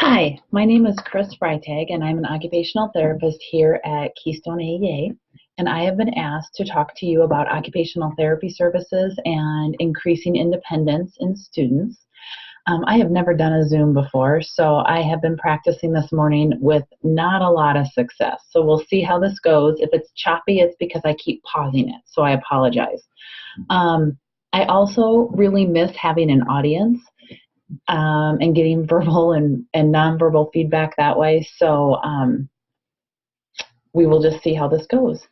Hi, my name is Chris Freitag, and I'm an occupational therapist here at Keystone AEA. And I have been asked to talk to you about occupational therapy services and increasing independence in students. I have never done a Zoom before, so I have been practicing this morning with not a lot of success. So we'll see how this goes. If it's choppy, it's because I keep pausing it, so I apologize. I also really miss having an audience and getting verbal and nonverbal feedback that way. So we will just see how this goes.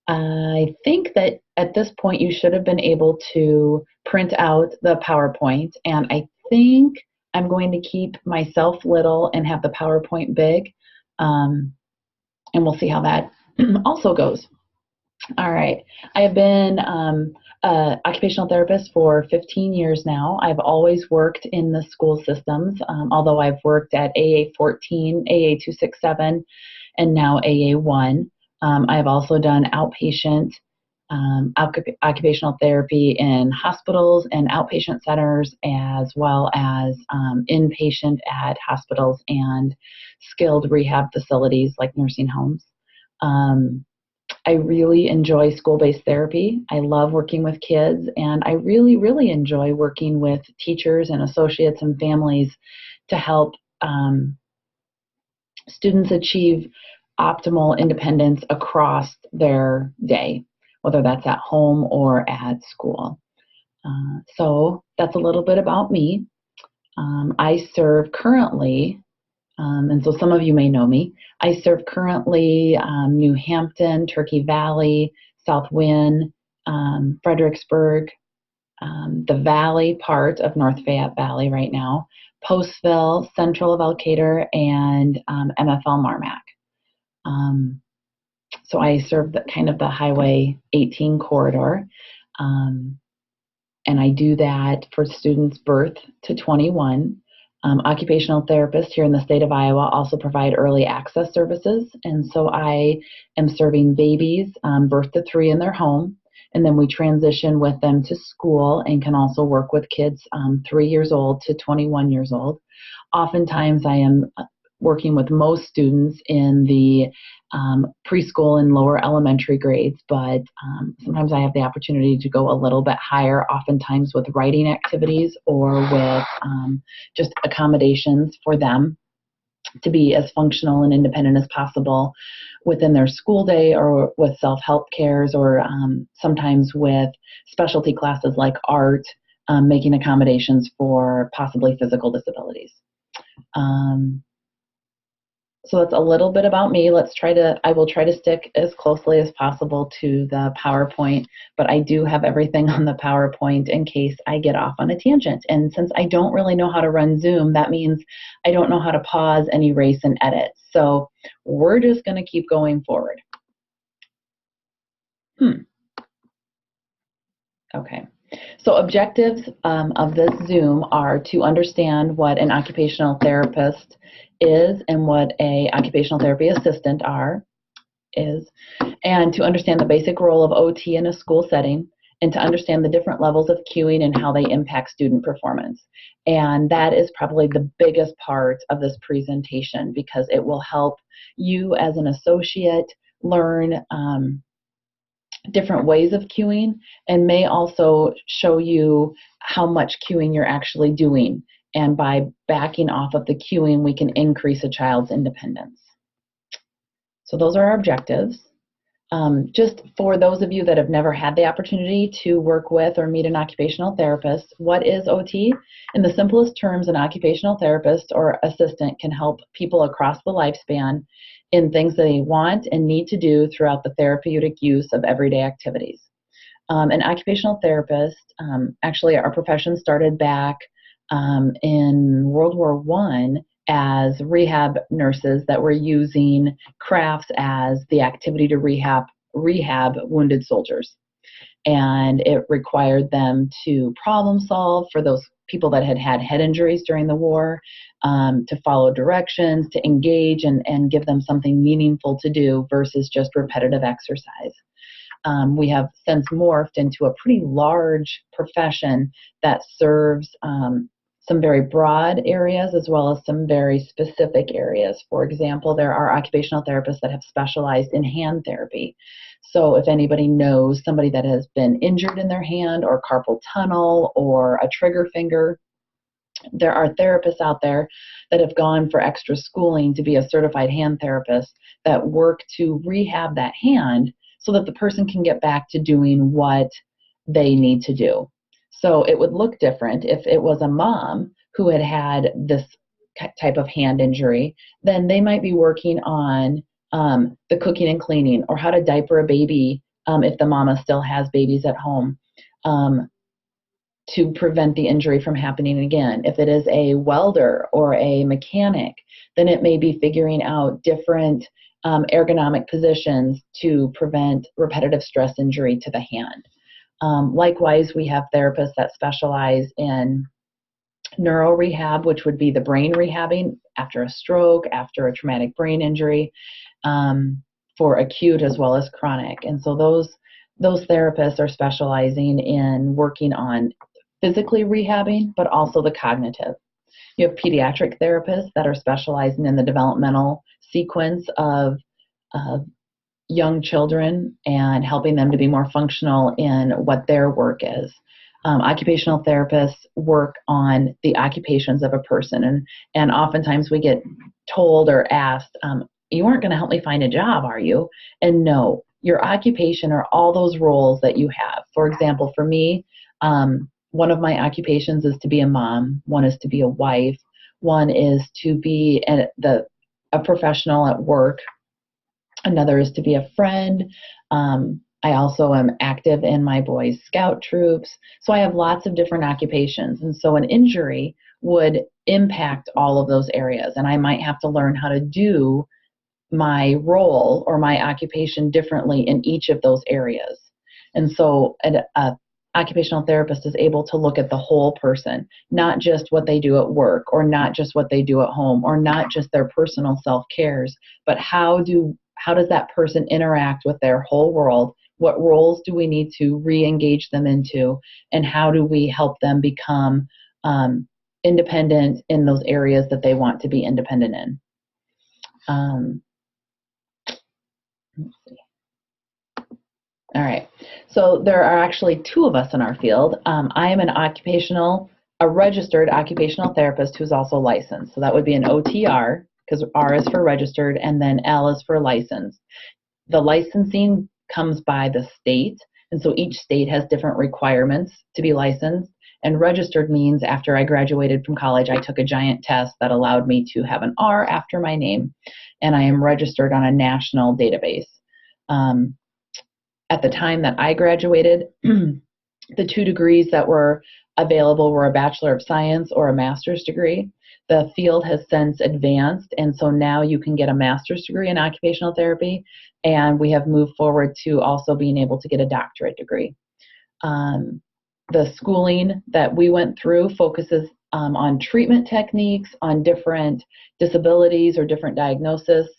I think that at this point you should have been able to print out the PowerPoint, and I think I'm going to keep myself little and have the PowerPoint big, and we'll see how that also goes. All right. I have been an occupational therapist for 15 years now. I've always worked in the school systems, although I've worked at AA 14, AA 267, and now AA 1. I have also done outpatient occupational therapy in hospitals and outpatient centers, as well as inpatient at hospitals and skilled rehab facilities like nursing homes. I really enjoy school-based therapy. I love working with kids, and I really, really enjoy working with teachers and associates and families to help students achieve optimal independence across their day, whether that's at home or at school. So that's a little bit about me. I serve currently and so some of you may know me. I serve currently New Hampton, Turkey Valley, South Wynn, Fredericksburg, the Valley part of North Fayette Valley right now, Postville, Central of Elkader, and MFL Marmac. So I serve kind of the Highway 18 corridor. And I do that for students birth to 21. Occupational therapists here in the state of Iowa also provide early access services, and so I am serving babies birth to 3 in their home, and then we transition with them to school and can also work with kids 3 years old to 21 years old. Oftentimes I am working with most students in the preschool and lower elementary grades, but sometimes I have the opportunity to go a little bit higher, oftentimes with writing activities or with just accommodations for them to be as functional and independent as possible within their school day, or with self-help cares, or sometimes with specialty classes like art, making accommodations for possibly physical disabilities. So that's a little bit about me. I will try to stick as closely as possible to the PowerPoint, but I do have everything on the PowerPoint in case I get off on a tangent. And since I don't really know how to run Zoom, that means I don't know how to pause and erase and edit. So we're just going to keep going forward. Okay. So objectives of this Zoom are to understand what an occupational therapist is and what a occupational therapy assistant is, and to understand the basic role of OT in a school setting, and to understand the different levels of cueing and how they impact student performance. And that is probably the biggest part of this presentation, because it will help you as an associate learn different ways of cueing, and may also show you how much cueing you're actually doing. And by backing off of the cueing, we can increase a child's independence. So those are our objectives. Just for those of you that have never had the opportunity to work with or meet an occupational therapist, what is OT? In the simplest terms, an occupational therapist or assistant can help people across the lifespan in things that they want and need to do throughout the therapeutic use of everyday activities. An occupational therapist, actually our profession started back in World War I as rehab nurses that were using crafts as the activity to rehab wounded soldiers. And it required them to problem solve for those people that had had head injuries during the war, to follow directions, to engage and give them something meaningful to do versus just repetitive exercise. We have since morphed into a pretty large profession that serves some very broad areas as well as some very specific areas. For example, there are occupational therapists that have specialized in hand therapy. So if anybody knows somebody that has been injured in their hand or carpal tunnel or a trigger finger, there are therapists out there that have gone for extra schooling to be a certified hand therapist that work to rehab that hand so that the person can get back to doing what they need to do. So it would look different if it was a mom who had had this type of hand injury. Then they might be working on the cooking and cleaning, or how to diaper a baby if the mama still has babies at home, to prevent the injury from happening again. If it is a welder or a mechanic, then it may be figuring out different ergonomic positions to prevent repetitive stress injury to the hand. Likewise, we have therapists that specialize in Neuro Rehab, which would be the brain rehabbing after a stroke, after a traumatic brain injury, for acute as well as chronic. And so those therapists are specializing in working on physically rehabbing, but also the cognitive. You have pediatric therapists that are specializing in the developmental sequence of young children and helping them to be more functional in what their work is. Occupational therapists work on the occupations of a person, and oftentimes we get told or asked, you aren't going to help me find a job, are you? And no, your occupation are all those roles that you have. For example, for me, one of my occupations is to be a mom, one is to be a wife, one is to be a professional at work, another is to be a friend. I also am active in my boys' scout troops. So I have lots of different occupations. And so an injury would impact all of those areas. And I might have to learn how to do my role or my occupation differently in each of those areas. And so an occupational therapist is able to look at the whole person, not just what they do at work, or not just what they do at home, or not just their personal self-cares, but how does that person interact with their whole world? What roles do we need to re-engage them into? And how do we help them become independent in those areas that they want to be independent in? Let's see. All right. So there are actually two of us in our field. I am a registered occupational therapist who's also licensed. So that would be an OTR, because R is for registered, and then L is for licensed. The licensing comes by the state, and so each state has different requirements to be licensed. And registered means after I graduated from college, I took a giant test that allowed me to have an R after my name, and I am registered on a national database. At the time that I graduated, the two degrees that were available were a Bachelor of Science or a master's degree. The field has since advanced, and so now you can get a master's degree in occupational therapy, and we have moved forward to also being able to get a doctorate degree. The schooling that we went through focuses on treatment techniques, on different disabilities or different diagnoses,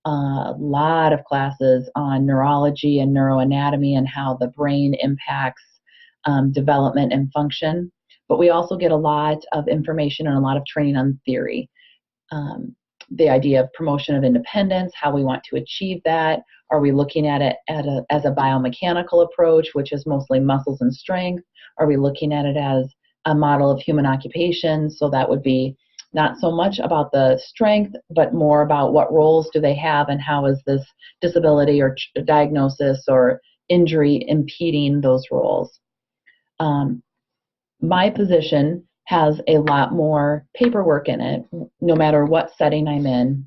a lot of classes on neurology and neuroanatomy and how the brain impacts development and function. But we also get a lot of information and a lot of training on theory. The idea of promotion of independence, how we want to achieve that. Are we looking at it as a biomechanical approach, which is mostly muscles and strength? Are we looking at it as a model of human occupation? So that would be not so much about the strength, but more about what roles do they have and how is this disability or diagnosis or injury impeding those roles. My position has a lot more paperwork in it, no matter what setting I'm in,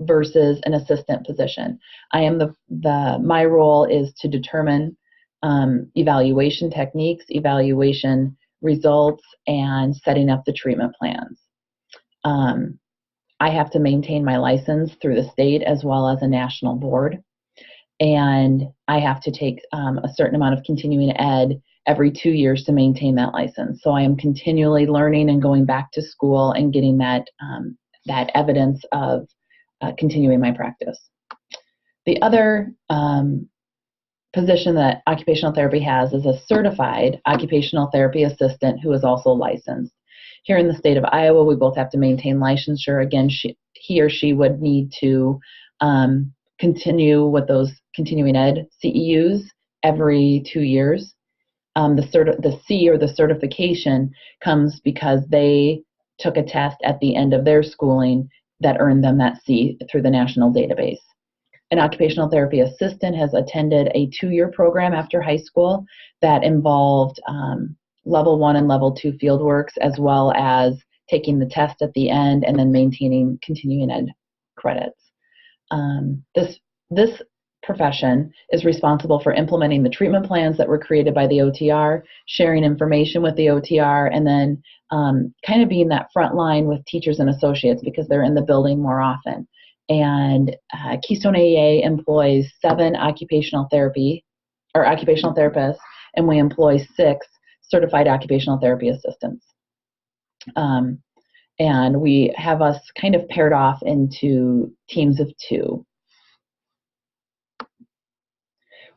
versus an assistant position. I am my role is to determine evaluation techniques, evaluation results, and setting up the treatment plans. I have to maintain my license through the state as well as a national board, and I have to take a certain amount of continuing ed every 2 years to maintain that license. So I am continually learning and going back to school and getting that evidence of continuing my practice. The other position that occupational therapy has is a certified occupational therapy assistant who is also licensed. Here in the state of Iowa, we both have to maintain licensure. Again, he or she would need to continue with those continuing ed CEUs every 2 years. The C, or the certification, comes because they took a test at the end of their schooling that earned them that C through the national database. An occupational therapy assistant has attended a 2-year program after high school that involved level 1 and level 2 field works, as well as taking the test at the end and then maintaining continuing ed credits. This profession is responsible for implementing the treatment plans that were created by the OTR, sharing information with the OTR, and then kind of being that front line with teachers and associates because they're in the building more often. And Keystone AEA employs 7 occupational therapists, and we employ 6 certified occupational therapy assistants. And we have us kind of paired off into teams of 2.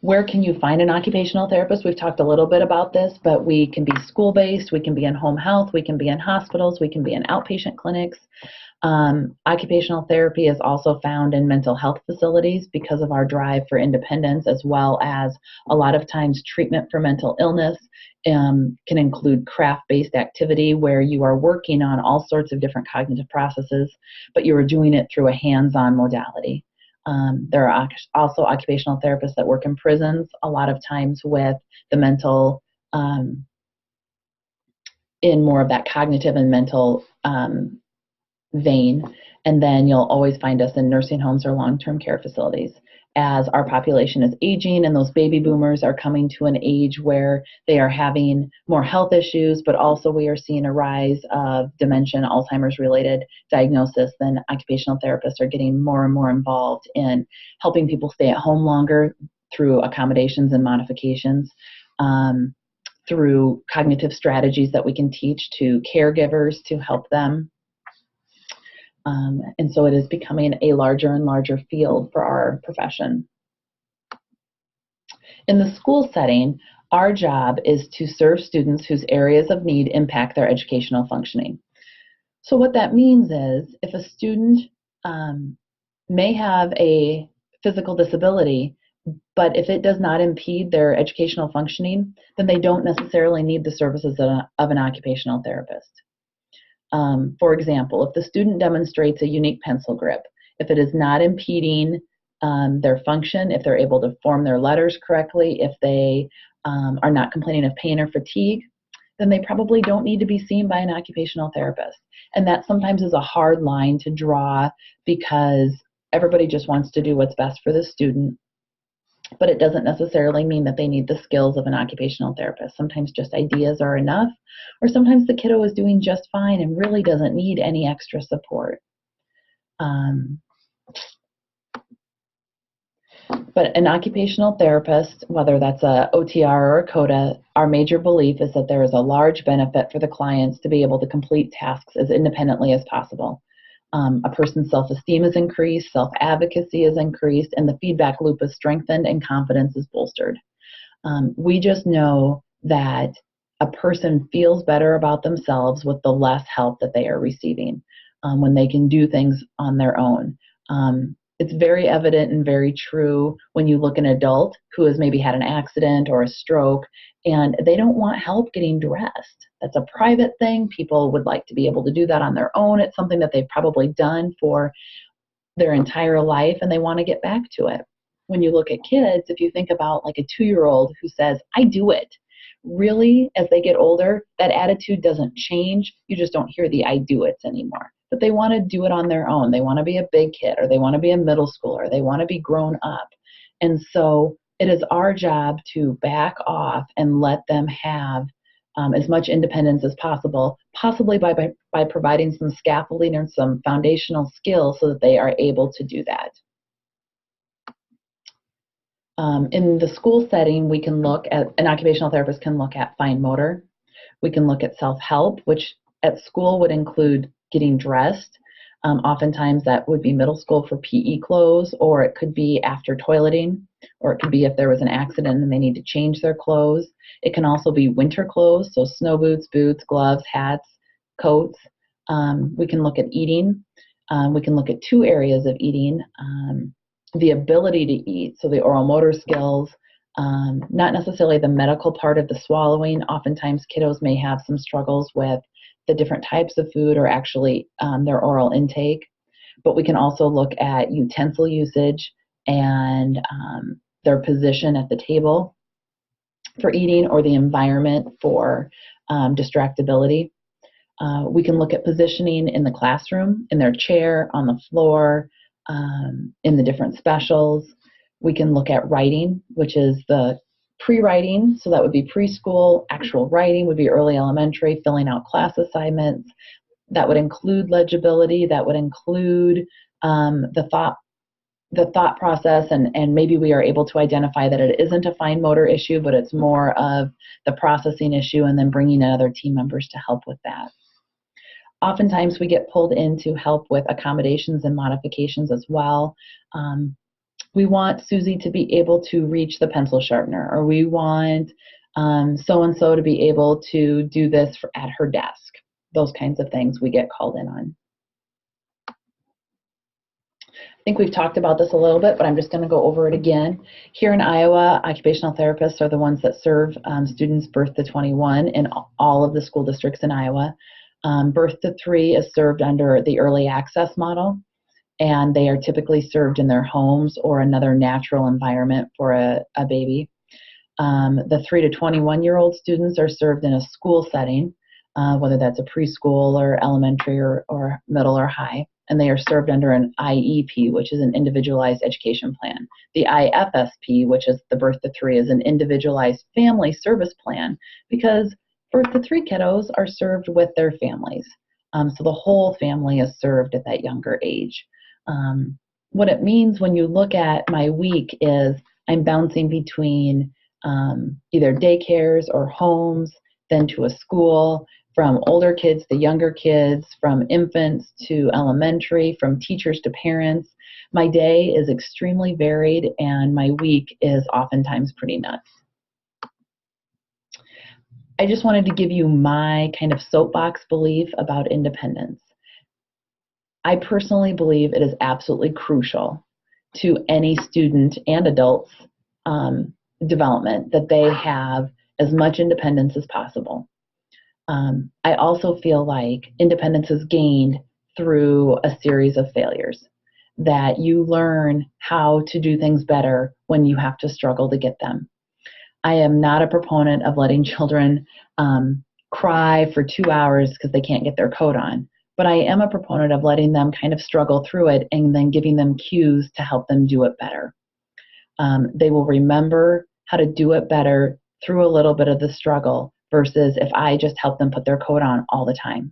Where can you find an occupational therapist? We've talked a little bit about this, but we can be school-based, we can be in home health, we can be in hospitals, we can be in outpatient clinics. Occupational therapy is also found in mental health facilities because of our drive for independence, as well as a lot of times treatment for mental illness can include craft-based activity where you are working on all sorts of different cognitive processes, but you are doing it through a hands-on modality. There are also occupational therapists that work in prisons, a lot of times with the mental, in more of that cognitive and mental vein. And then you'll always find us in nursing homes or long-term care facilities. As our population is aging and those baby boomers are coming to an age where they are having more health issues, but also we are seeing a rise of dementia, Alzheimer's related diagnosis, then occupational therapists are getting more and more involved in helping people stay at home longer through accommodations and modifications, through cognitive strategies that we can teach to caregivers to help them. And so it is becoming a larger and larger field for our profession. In the school setting, our job is to serve students whose areas of need impact their educational functioning. So what that means is if a student may have a physical disability, but if it does not impede their educational functioning, then they don't necessarily need the services of an occupational therapist. For example, if the student demonstrates a unique pencil grip, if it is not impeding their function, if they're able to form their letters correctly, if they are not complaining of pain or fatigue, then they probably don't need to be seen by an occupational therapist. And that sometimes is a hard line to draw because everybody just wants to do what's best for the student. But it doesn't necessarily mean that they need the skills of an occupational therapist. Sometimes just ideas are enough, or sometimes the kiddo is doing just fine and really doesn't need any extra support. But an occupational therapist, whether that's a OTR or a CODA, our major belief is that there is a large benefit for the clients to be able to complete tasks as independently as possible. A person's self-esteem is increased, self-advocacy is increased, and the feedback loop is strengthened and confidence is bolstered. We just know that a person feels better about themselves with the less help that they are receiving when they can do things on their own. It's very evident and very true when you look at an adult who has maybe had an accident or a stroke and they don't want help getting dressed. That's a private thing. People would like to be able to do that on their own. It's something that they've probably done for their entire life and they want to get back to it. When you look at kids, if you think about like a 2-year-old who says, I do it, really, as they get older, that attitude doesn't change. You just don't hear the I do it's anymore. But they want to do it on their own. They want to be a big kid, or they want to be a middle schooler. They want to be grown up. And so it is our job to back off and let them have as much independence as possible, possibly by providing some scaffolding and some foundational skills so that they are able to do that. In the school setting, we can look at, an occupational therapist can look at fine motor. We can look at self-help, which at school would include getting dressed. Oftentimes that would be middle school for PE clothes, or it could be after toileting, or it could be if there was an accident and they need to change their clothes. It can also be winter clothes, so snow boots, boots, gloves, hats, codes. We can look at eating. We can look at two areas of eating. The ability to eat, so the oral motor skills, not necessarily the medical part of the swallowing. Oftentimes kiddos may have some struggles with the different types of food or actually their oral intake. But we can also look at utensil usage and their position at the table for eating or the environment for distractibility. We can look at positioning in the classroom, in their chair, on the floor, in the different specials. We can look at writing, which is the pre-writing, so that would be preschool. Actual writing would be early elementary, filling out class assignments. That would include legibility. That would include the thought process, and maybe we are able to identify that it isn't a fine motor issue, but it's more of the processing issue, and then bringing in other team members to help with that. Oftentimes we get pulled in to help with accommodations and modifications as well. We want Susie to be able to reach the pencil sharpener, or we want so-and-so to be able to do this at her desk. Those kinds of things we get called in on. I think we've talked about this a little bit, but I'm just going to go over it again. Here in Iowa, occupational therapists are the ones that serve students birth to 21 in all of the school districts in Iowa. Birth to 3 is served under the early access model, and they are typically served in their homes or another natural environment for a baby. The 3 to 21-year-old students are served in a school setting, whether that's a preschool or elementary or middle or high, and they are served under an IEP, which is an individualized education plan. The IFSP, which is the birth to 3, is an individualized family service plan, because birth to 3 kiddos are served with their families. So the whole family is served at that younger age. What it means when you look at my week is I'm bouncing between either daycares or homes, then to a school, from older kids to younger kids, from infants to elementary, from teachers to parents. My day is extremely varied, and my week is oftentimes pretty nuts. I just wanted to give you my kind of soapbox belief about independence. I personally believe it is absolutely crucial to any student and adult's development that they have as much independence as possible. I also feel like independence is gained through a series of failures, that you learn how to do things better when you have to struggle to get them. I am not a proponent of letting children cry for 2 hours because they can't get their coat on, but I am a proponent of letting them kind of struggle through it and then giving them cues to help them do it better. They will remember how to do it better through a little bit of the struggle versus if I just help them put their coat on all the time.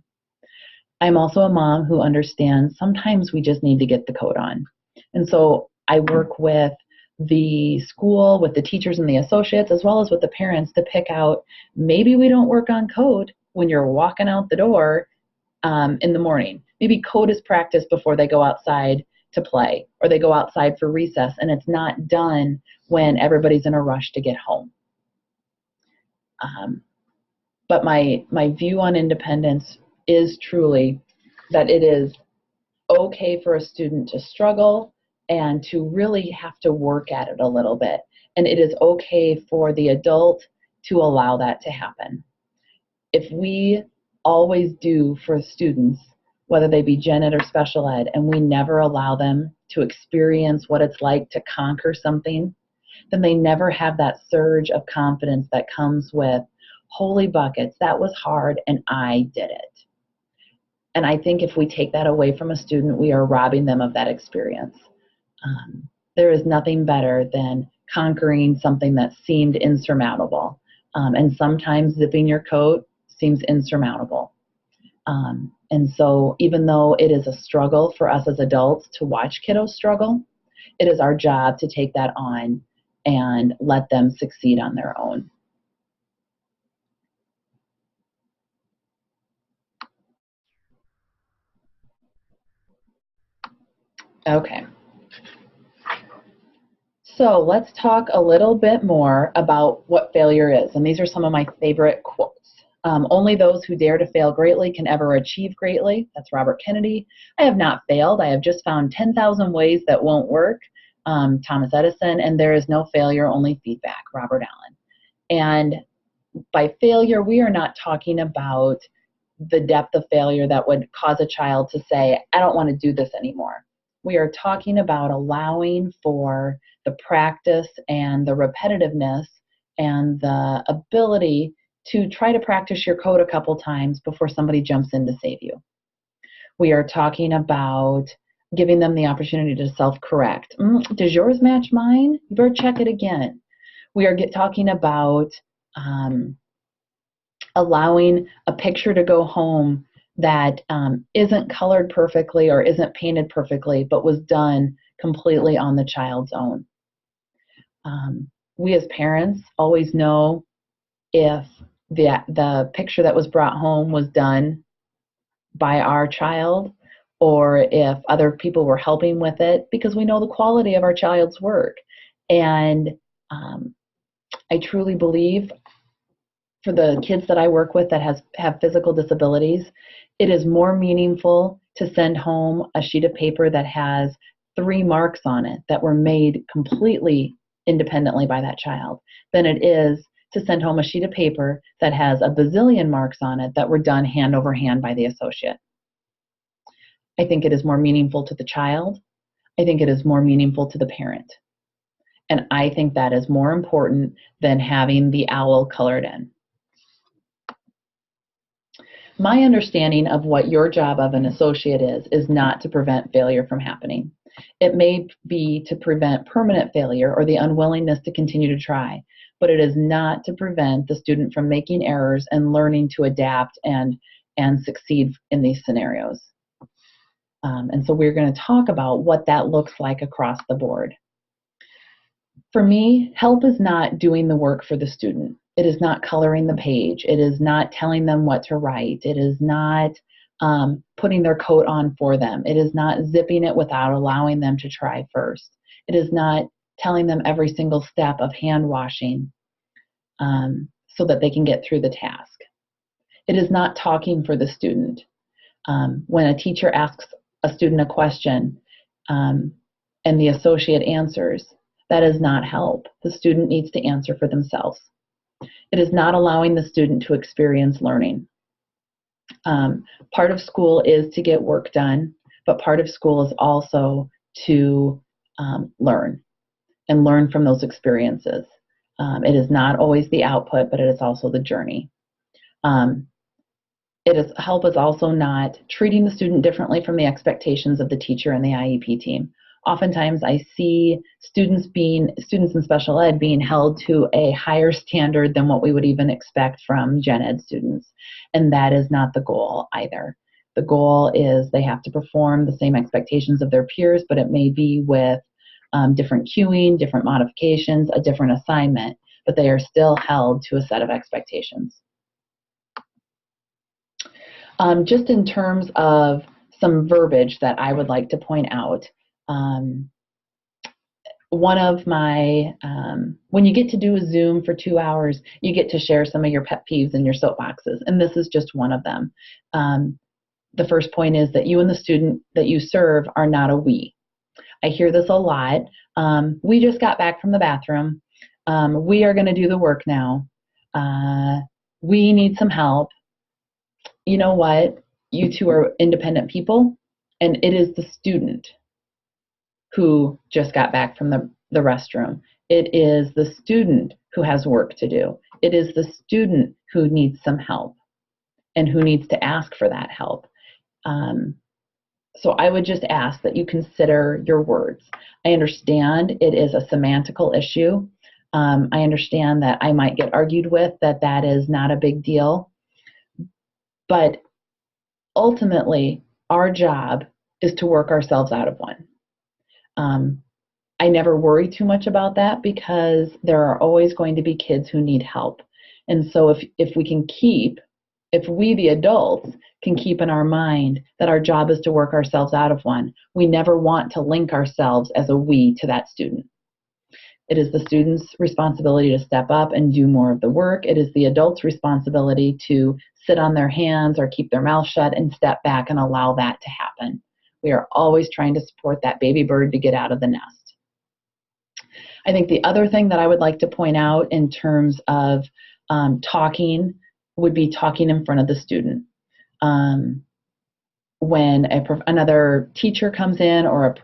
I'm also a mom who understands sometimes we just need to get the coat on. And so I work with the school, with the teachers and the associates, as well as with the parents to pick out, maybe we don't work on code when you're walking out the door in the morning. Maybe code is practiced before they go outside to play, or they go outside for recess, and it's not done when everybody's in a rush to get home. But my view on independence is truly that it is okay for a student to struggle and to really have to work at it a little bit. And it is okay for the adult to allow that to happen. If we always do for students, whether they be gen ed or special ed, and we never allow them to experience what it's like to conquer something, then they never have that surge of confidence that comes with, holy buckets, that was hard and I did it. And I think if we take that away from a student, we are robbing them of that experience. There is nothing better than conquering something that seemed insurmountable. And sometimes zipping your coat seems insurmountable. And so even though it is a struggle for us as adults to watch kiddos struggle, it is our job to take that on and let them succeed on their own. Okay. So let's talk a little bit more about what failure is. And these are some of my favorite quotes. Only those who dare to fail greatly can ever achieve greatly. That's Robert Kennedy. I have not failed. I have just found 10,000 ways that won't work. Thomas Edison. And there is no failure, only feedback. Robert Allen. And by failure, we are not talking about the depth of failure that would cause a child to say, I don't want to do this anymore. We are talking about allowing for the practice and the repetitiveness and the ability to try to practice your code a couple times before somebody jumps in to save you. We are talking about giving them the opportunity to self-correct. Does yours match mine? You better check it again. We are talking about allowing a picture to go home that isn't colored perfectly or isn't painted perfectly, but was done completely on the child's own. We as parents always know if the picture that was brought home was done by our child or if other people were helping with it, because we know the quality of our child's work. And I truly believe for the kids that I work with that have physical disabilities, it is more meaningful to send home a sheet of paper that has 3 marks on it that were made completely independently by that child than it is to send home a sheet of paper that has a bazillion marks on it that were done hand over hand by the associate. I think it is more meaningful to the child. I think it is more meaningful to the parent. And I think that is more important than having the owl colored in. My understanding of what your job of an associate is not to prevent failure from happening. It may be to prevent permanent failure or the unwillingness to continue to try, but it is not to prevent the student from making errors and learning to adapt and succeed in these scenarios. And so we're going to talk about what that looks like across the board. For me, help is not doing the work for the student. It is not coloring the page. It is not telling them what to write. It is not putting their coat on for them. It is not zipping it without allowing them to try first. It is not telling them every single step of hand washing so that they can get through the task. It is not talking for the student. When a teacher asks a student a question and the associate answers, that is not help. The student needs to answer for themselves. It is not allowing the student to experience learning. Part of school is to get work done, but part of school is also to learn and learn from those experiences. It is not always the output, but it is also the journey. Help is also not treating the student differently from the expectations of the teacher and the IEP team. Oftentimes I see students in special ed being held to a higher standard than what we would even expect from gen ed students. And that is not the goal either. The goal is they have to perform the same expectations of their peers, but it may be with different cueing, different modifications, a different assignment, but they are still held to a set of expectations. Just in terms of some verbiage that I would like to point out, one of my, when you get to do a Zoom for 2 hours, you get to share some of your pet peeves and your soapboxes, and this is just one of them. The first point is that you and the student that you serve are not a we. I hear this a lot. We just got back from the bathroom. We are going to do the work now. We need some help. You know what? You two are independent people, and it is the student who just got back from the restroom. It is the student who has work to do. It is the student who needs some help and who needs to ask for that help. So I would just ask that you consider your words. I understand it is a semantical issue. I understand that I might get argued with that is not a big deal. But ultimately, our job is to work ourselves out of one. I never worry too much about that because there are always going to be kids who need help. And so if we the adults can keep in our mind that our job is to work ourselves out of one, we never want to link ourselves as a we to that student. It is the student's responsibility to step up and do more of the work. It is the adult's responsibility to sit on their hands or keep their mouth shut and step back and allow that to happen. We are always trying to support that baby bird to get out of the nest. I think the other thing that I would like to point out in terms of talking would be talking in front of the student. When another teacher comes in or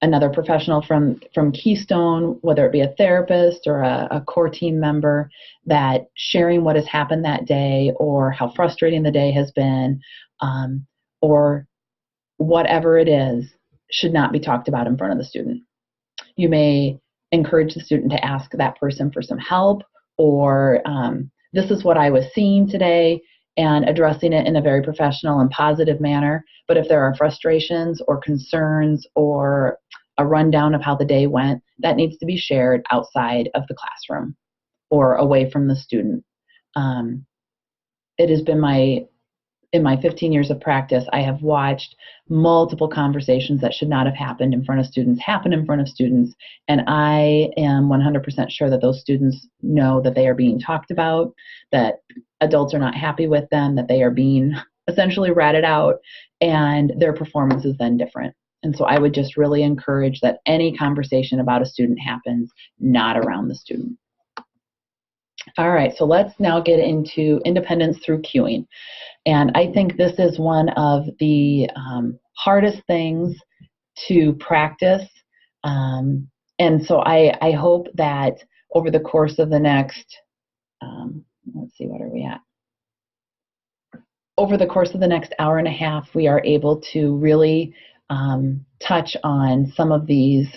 another professional from Keystone, whether it be a therapist or a core team member, that sharing what has happened that day or how frustrating the day has been, or whatever it is, should not be talked about in front of the student. You may encourage the student to ask that person for some help, or this is what I was seeing today, and addressing it in a very professional and positive manner. But if there are frustrations or concerns or a rundown of how the day went, that needs to be shared outside of the classroom or away from the student. It has been in my 15 years of practice, I have watched multiple conversations that should not have happened in front of students happen in front of students, and I am 100% sure that those students know that they are being talked about, that adults are not happy with them, that they are being essentially ratted out, and their performance is then different. And so I would just really encourage that any conversation about a student happens not around the student. All right, so let's now get into independence through cueing. And I think this is one of the hardest things to practice. And so I hope that over the course of the next, let's see, what are we at? Over the course of the next hour and a half, we are able to really touch on some of these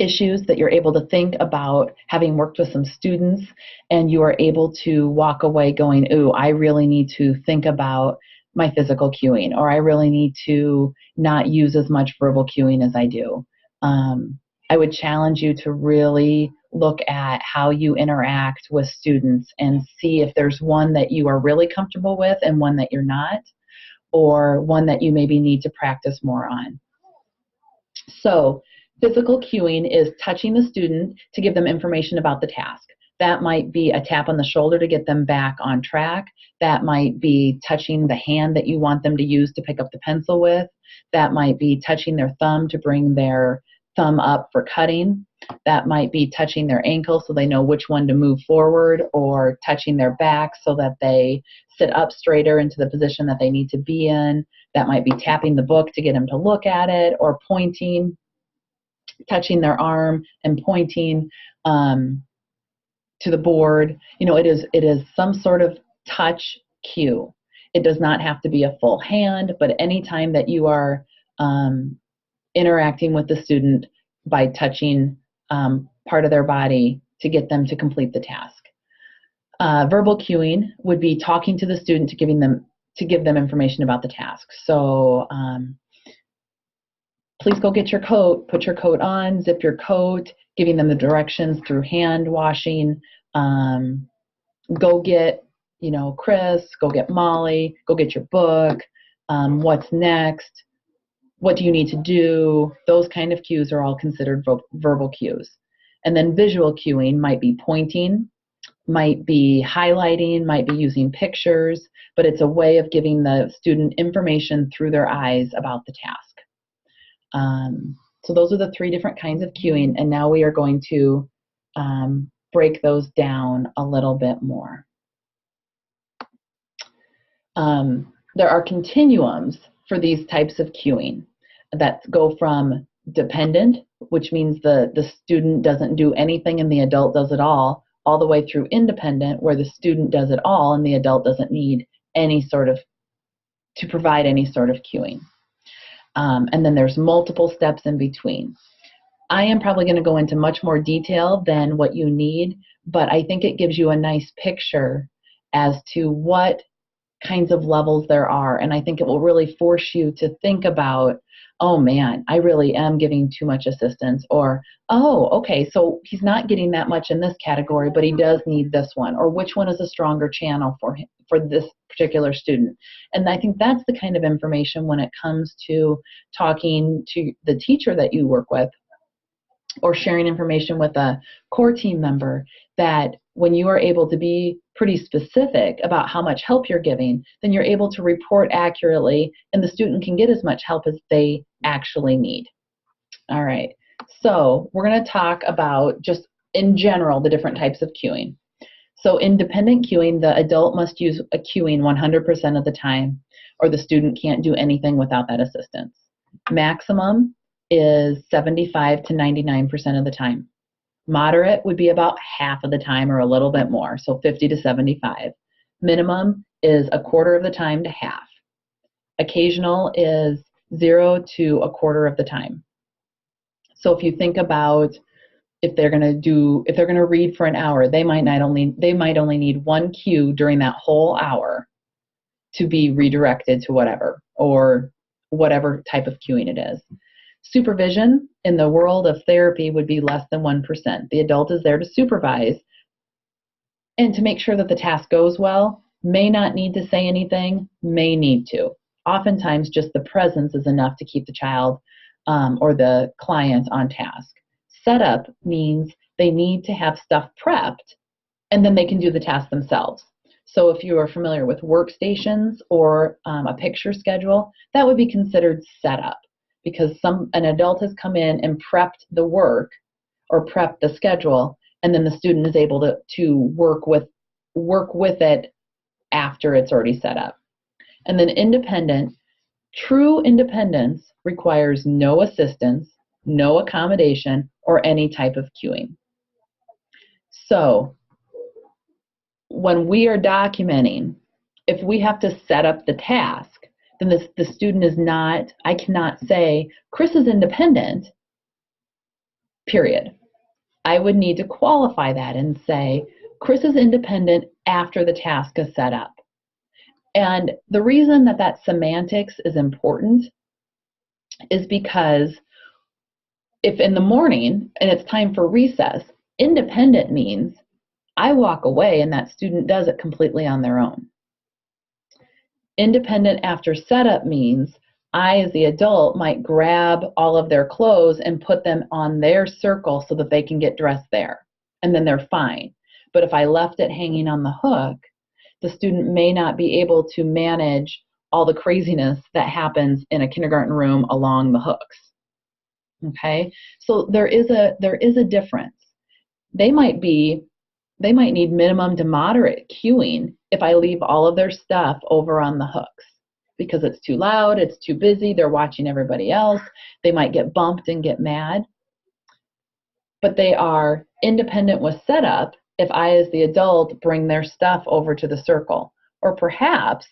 issues that you're able to think about, having worked with some students, and you are able to walk away going, ooh, I really need to think about my physical cueing, or I really need to not use as much verbal cueing as I do. I would challenge you to really look at how you interact with students and see if there's one that you are really comfortable with and one that you're not, or one that you maybe need to practice more on. So physical cueing is touching the student to give them information about the task. That might be a tap on the shoulder to get them back on track. That might be touching the hand that you want them to use to pick up the pencil with. That might be touching their thumb to bring their thumb up for cutting. That might be touching their ankle so they know which one to move forward, or touching their back so that they sit up straighter into the position that they need to be in. That might be tapping the book to get them to look at it, or pointing, touching their arm and pointing to the board. You know, it is some sort of touch cue. It does not have to be a full hand, but anytime that you are interacting with the student by touching part of their body to get them to complete the task. Verbal cueing would be talking to the student to give them information about the task. So please go get your coat, put your coat on, zip your coat, giving them the directions through hand washing. Go get, Chris, go get Molly, go get your book. What's next? What do you need to do? Those kind of cues are all considered verbal cues. And then visual cueing might be pointing, might be highlighting, might be using pictures, but it's a way of giving the student information through their eyes about the task. So those are the three different kinds of cueing, and now we are going to break those down a little bit more. There are continuums for these types of cueing that go from dependent, which means the student doesn't do anything and the adult does it all the way through independent, where the student does it all and the adult doesn't need to provide any sort of cueing. And then there's multiple steps in between. I am probably going to go into much more detail than what you need, but I think it gives you a nice picture as to what kinds of levels there are. And I think it will really force you to think about, oh man, I really am giving too much assistance, or, oh, okay, so he's not getting that much in this category, but he does need this one, or which one is a stronger channel for him, for this particular student. And I think that's the kind of information when it comes to talking to the teacher that you work with, or sharing information with a core team member, that when you are able to be pretty specific about how much help you're giving, then you're able to report accurately and the student can get as much help as they actually need. All right, so we're going to talk about just in general the different types of cueing. So independent cueing, the adult must use a cueing 100% of the time, or the student can't do anything without that assistance. Maximum is 75 to 99% of the time. Moderate would be about half of the time or a little bit more, so 50 to 75. Minimum is a quarter of the time to half. Occasional is 0 to a quarter of the time. So if you think about if they're going to read for an hour, they might only need one cue during that whole hour to be redirected to whatever, or whatever type of cueing it is. Supervision in the world of therapy would be less than 1%. The adult is there to supervise and to make sure that the task goes well, may not need to say anything, may need to. Oftentimes just the presence is enough to keep the child or the client on task. Setup means they need to have stuff prepped and then they can do the task themselves. So if you are familiar with workstations or a picture schedule, that would be considered setup, because an adult has come in and prepped the work or prepped the schedule, and then the student is able to work with it after it's already set up. And then independent, true independence requires no assistance, no accommodation, or any type of cueing. So when we are documenting, if we have to set up the task, then the student is not, I cannot say, Chris is independent, period. I would need to qualify that and say, Chris is independent after the task is set up. And the reason that semantics is important is because if in the morning and it's time for recess, independent means I walk away and that student does it completely on their own. Independent after setup means I, as the adult, might grab all of their clothes and put them on their circle so that they can get dressed there, and then they're fine. But if I left it hanging on the hook, the student may not be able to manage all the craziness that happens in a kindergarten room along the hooks. Okay, so there is a difference. They might need minimum to moderate cueing if I leave all of their stuff over on the hooks because it's too loud, it's too busy, they're watching everybody else, they might get bumped and get mad. But they are independent with setup if I, as the adult, bring their stuff over to the circle. Or perhaps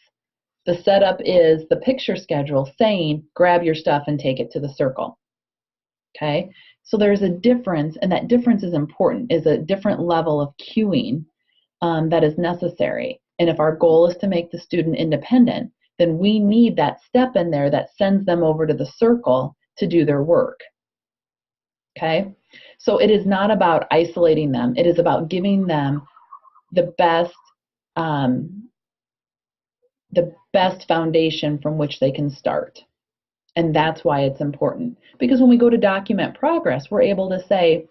the setup is the picture schedule saying, grab your stuff and take it to the circle. Okay? So there's a difference, and that difference is important, is a different level of cueing that is necessary. And if our goal is to make the student independent, then we need that step in there that sends them over to the circle to do their work. Okay? So it is not about isolating them. It is about giving them the best foundation from which they can start. And that's why it's important. Because when we go to document progress, we're able to say,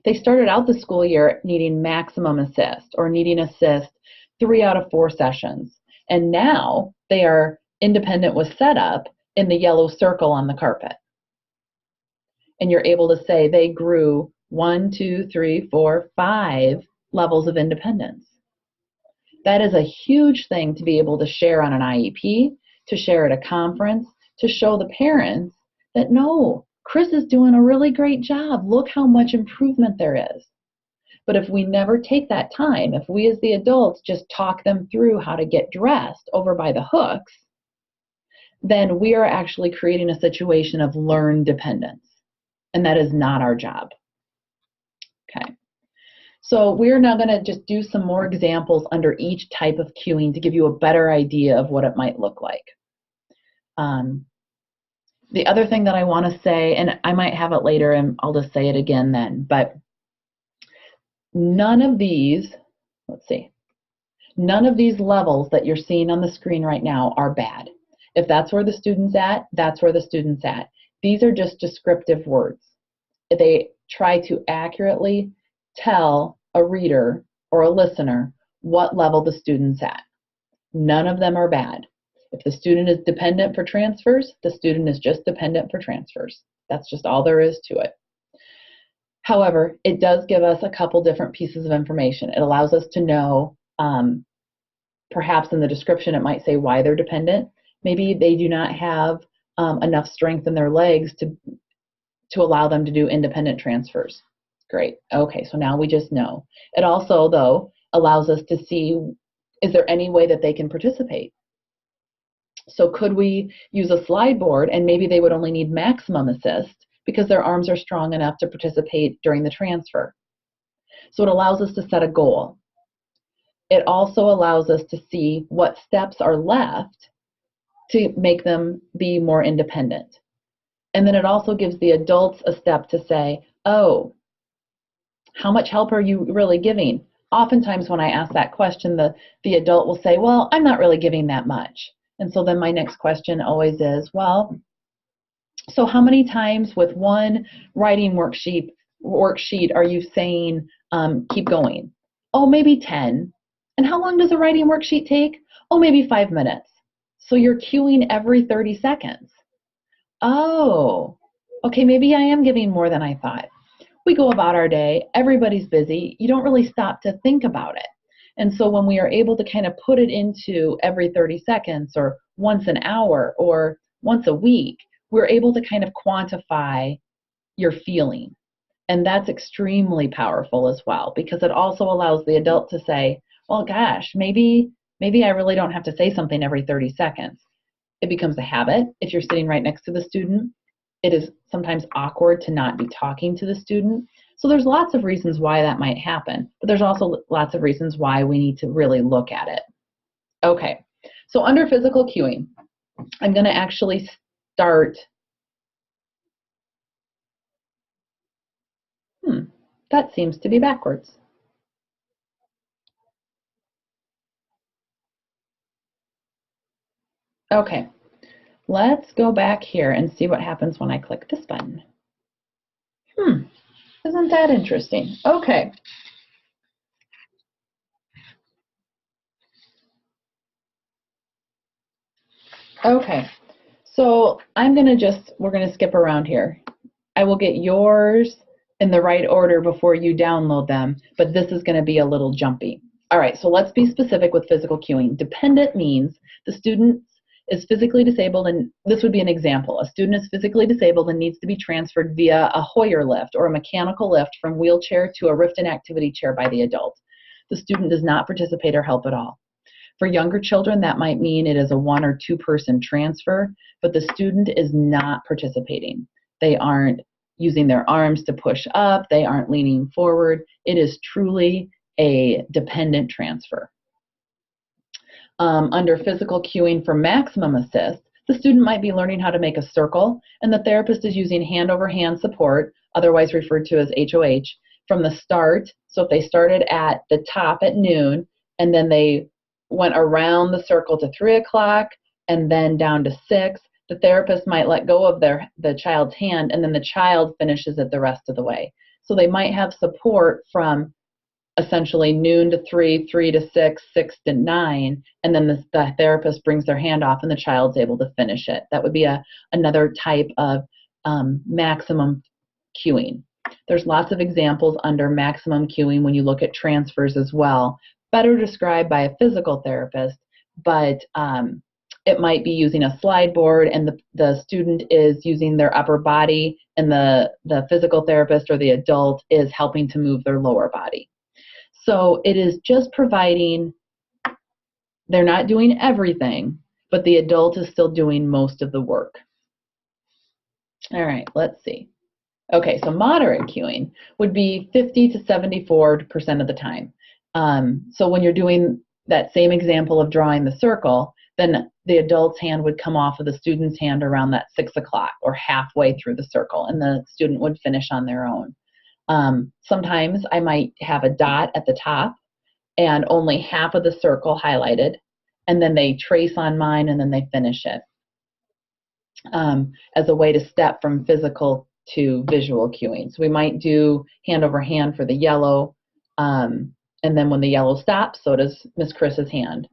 they started out the school year needing maximum assist or needing assist 3 out of 4 sessions. And now they are independent with setup in the yellow circle on the carpet. And you're able to say they grew 1, 2, 3, 4, 5 levels of independence. That is a huge thing to be able to share on an IEP, to share at a conference, to show the parents that no, Chris is doing a really great job. Look how much improvement there is. But if we never take that time, if we as the adults just talk them through how to get dressed over by the hooks, then we are actually creating a situation of learned dependence. And that is not our job. Okay. So we're now going to just do some more examples under each type of cueing to give you a better idea of what it might look like. The other thing that I want to say, and I might have it later and I'll just say it again then, but none of these levels that you're seeing on the screen right now are bad. If that's where the student's at, that's where the student's at. These are just descriptive words. try to accurately tell a reader or a listener what level the student's at. None of them are bad. If the student is dependent for transfers, the student is just dependent for transfers. That's just all there is to it. However, it does give us a couple different pieces of information. It allows us to know, perhaps in the description it might say why they're dependent. Maybe they do not have enough strength in their legs to allow them to do independent transfers. Great. Okay, so now we just know. It also, though, allows us to see, is there any way that they can participate? So could we use a slide board and maybe they would only need maximum assist because their arms are strong enough to participate during the transfer. So it allows us to set a goal. It also allows us to see what steps are left to make them be more independent. And then it also gives the adults a step to say, oh, how much help are you really giving? Oftentimes when I ask that question, the adult will say, well, I'm not really giving that much. And so then my next question always is, well, so how many times with one writing worksheet are you saying, keep going? Oh, maybe 10. And how long does a writing worksheet take? Oh, maybe 5 minutes. So you're cueing every 30 seconds. Oh, okay, maybe I am giving more than I thought. We go about our day, everybody's busy, you don't really stop to think about it. And so when we are able to kind of put it into every 30 seconds or once an hour or once a week, we're able to kind of quantify your feeling. And that's extremely powerful as well, because it also allows the adult to say, well, gosh, maybe I really don't have to say something every 30 seconds. It becomes a habit if you're sitting right next to the student. It is sometimes awkward to not be talking to the student. So there's lots of reasons why that might happen, but there's also lots of reasons why we need to really look at it. Okay, so under physical cueing, I'm going to actually start. That seems to be backwards. Okay, let's go back here and see what happens when I click this button. Isn't that interesting? Okay. Okay, so we're going to skip around here. I will get yours in the right order before you download them, but this is going to be a little jumpy. All right, so let's be specific with physical cueing. Dependent means the student is physically disabled, and this would be an example. A student is physically disabled and needs to be transferred via a Hoyer lift or a mechanical lift from wheelchair to a Riften activity chair by the adult. The student does not participate or help at all. For younger children, that might mean it is a 1 or 2 person transfer, but the student is not participating. They aren't using their arms to push up. They aren't leaning forward. It is truly a dependent transfer. Under physical cueing for maximum assist, the student might be learning how to make a circle, and the therapist is using hand-over-hand support, otherwise referred to as HOH, from the start. So if they started at the top at noon, and then they went around the circle to 3 o'clock, and then down to 6, the therapist might let go of the child's hand, and then the child finishes it the rest of the way. So they might have support from essentially noon to 3, 3 to 6, 6 to 9, and then the therapist brings their hand off and the child's able to finish it. That would be another type of maximum cueing. There's lots of examples under maximum cueing when you look at transfers as well, better described by a physical therapist, but it might be using a slide board and the student is using their upper body and the physical therapist or the adult is helping to move their lower body. So it is just providing, they're not doing everything, but the adult is still doing most of the work. All right, let's see. Okay, so moderate cueing would be 50 to 74% of the time. So when you're doing that same example of drawing the circle, then the adult's hand would come off of the student's hand around that 6 o'clock or halfway through the circle, and the student would finish on their own. Sometimes I might have a dot at the top and only half of the circle highlighted, and then they trace on mine and then they finish it as a way to step from physical to visual cueing. So we might do hand over hand for the yellow, and then when the yellow stops, so does Miss Chris's hand.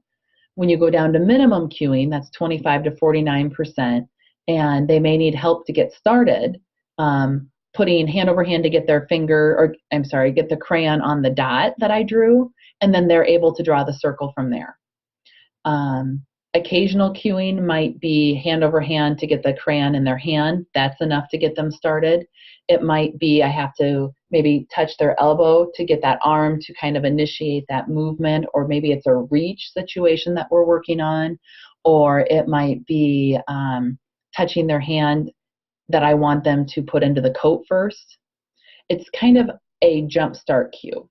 When you go down to minimum cueing, that's 25 to 49%, and they may need help to get started, putting hand over hand to get their finger, or I'm sorry, get the crayon on the dot that I drew, and then they're able to draw the circle from there. Occasional cueing might be hand over hand to get the crayon in their hand. That's enough to get them started. It might be I have to maybe touch their elbow to get that arm to kind of initiate that movement, or maybe it's a reach situation that we're working on, or it might be touching their hand that I want them to put into the coat first. It's kind of a jump start cue.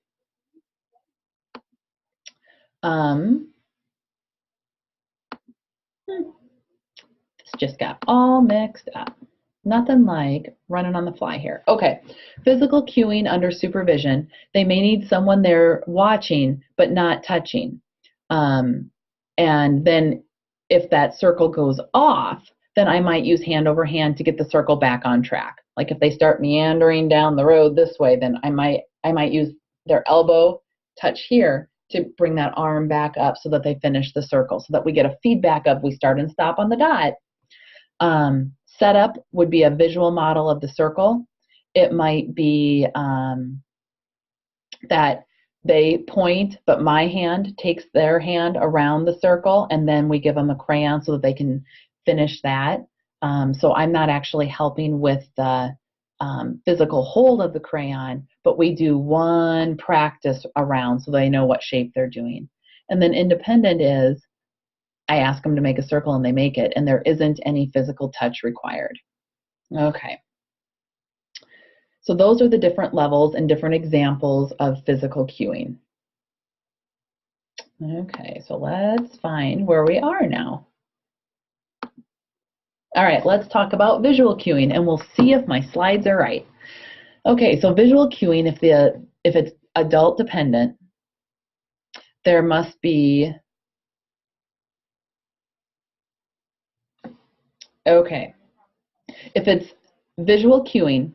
This just got all mixed up. Nothing like running on the fly here. Okay, physical cueing under supervision. They may need someone there watching but not touching. And then if that circle goes off, then I might use hand over hand to get the circle back on track. Like if they start meandering down the road this way, then I might use their elbow touch here to bring that arm back up so that they finish the circle, so that we get a feedback of we start and stop on the dot. Setup would be a visual model of the circle. It might be that they point, but my hand takes their hand around the circle, and then we give them a crayon so that they can finish that. So I'm not actually helping with the physical hold of the crayon, but we do one practice around so they know what shape they're doing. And then independent is I ask them to make a circle and they make it, and there isn't any physical touch required. Okay. So those are the different levels and different examples of physical cueing. Okay, so let's find where we are now. All right, let's talk about visual cueing, and we'll see if my slides are right. Okay, so visual cueing, if it's adult dependent, there must be, okay, if it's visual cueing,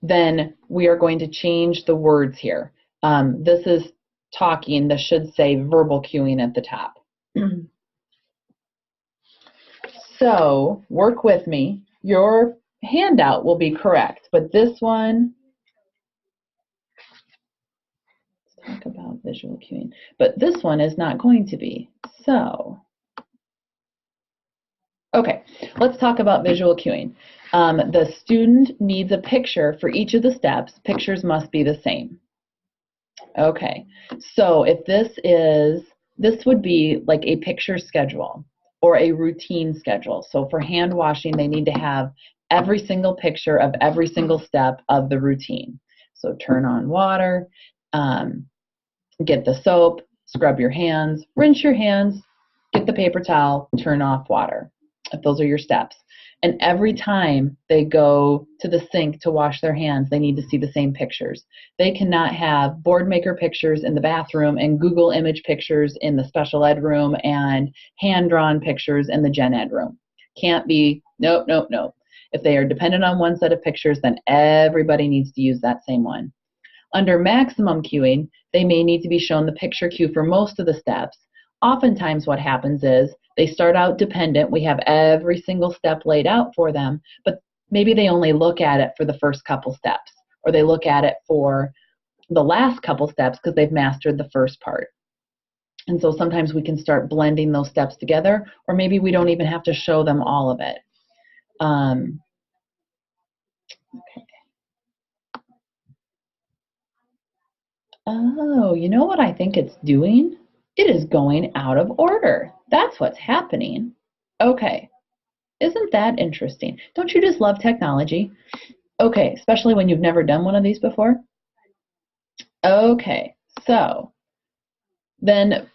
then we are going to change the words here. This is talking, this should say verbal cueing at the top. So work with me. Your handout will be correct, but this one, let's talk about visual cueing, but this one is not going to be. So, okay, let's talk about visual cueing. The student needs a picture for each of the steps. Pictures must be the same. Okay, so if this would be like a picture schedule or a routine schedule. So for hand washing, they need to have every single picture of every single step of the routine. So turn on water, get the soap, scrub your hands, rinse your hands, get the paper towel, turn off water. If those are your steps. And every time they go to the sink to wash their hands, they need to see the same pictures. They cannot have board maker pictures in the bathroom and Google image pictures in the special ed room and hand-drawn pictures in the gen ed room. Can't be, nope, nope, nope. If they are dependent on one set of pictures, then everybody needs to use that same one. Under maximum cueing, they may need to be shown the picture cue for most of the steps. Oftentimes what happens is they start out dependent. We have every single step laid out for them, but maybe they only look at it for the first couple steps, or they look at it for the last couple steps because they've mastered the first part. And so sometimes we can start blending those steps together, or maybe we don't even have to show them all of it. Okay. Oh, you know what I think it's doing? It is going out of order. That's what's happening. Okay, isn't that interesting? Don't you just love technology? Okay, especially when you've never done one of these before. Okay, so then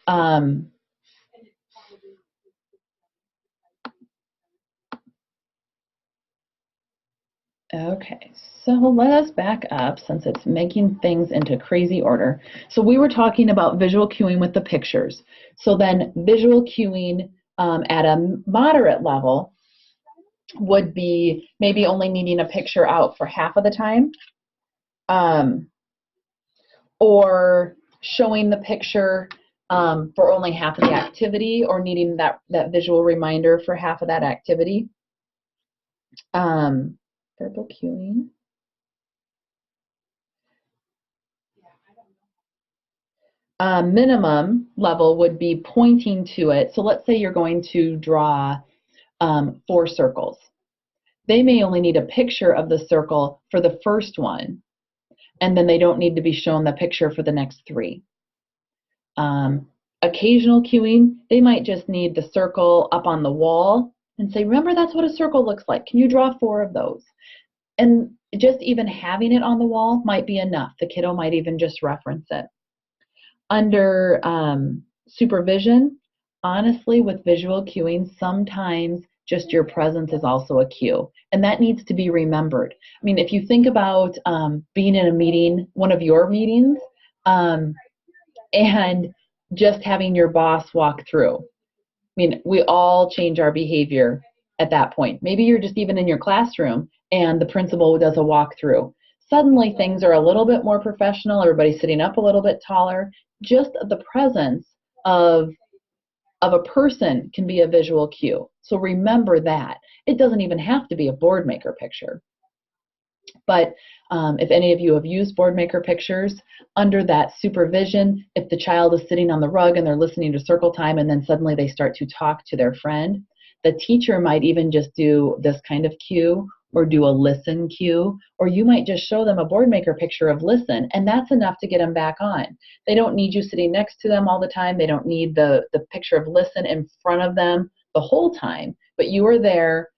okay, so let us back up since it's making things into crazy order. So we were talking about visual cueing with the pictures. So then visual cueing at a moderate level would be maybe only needing a picture out for half of the time, or showing the picture for only half of the activity, or needing that visual reminder for half of that activity. Verbal cueing. Minimum level would be pointing to it. So let's say you're going to draw 4 circles. They may only need a picture of the circle for the first one, and then they don't need to be shown the picture for the next 3. Occasional cueing, they might just need the circle up on the wall and say, remember, that's what a circle looks like. Can you draw 4 of those? And just even having it on the wall might be enough. The kiddo might even just reference it. Under supervision, honestly, with visual cueing, sometimes just your presence is also a cue, and that needs to be remembered. I mean, if you think about being in a meeting, one of your meetings, and just having your boss walk through. I mean, we all change our behavior at that point. Maybe you're just even in your classroom and the principal does a walkthrough. Suddenly things are a little bit more professional, everybody's sitting up a little bit taller. Just the presence of a person can be a visual cue. So remember that. It doesn't even have to be a board maker picture. But if any of you have used board maker pictures, under that supervision, if the child is sitting on the rug and they're listening to circle time and then suddenly they start to talk to their friend, the teacher might even just do this kind of cue or do a listen cue, or you might just show them a board maker picture of listen, and that's enough to get them back on. They don't need you sitting next to them all the time. They don't need the picture of listen in front of them the whole time, but you are there.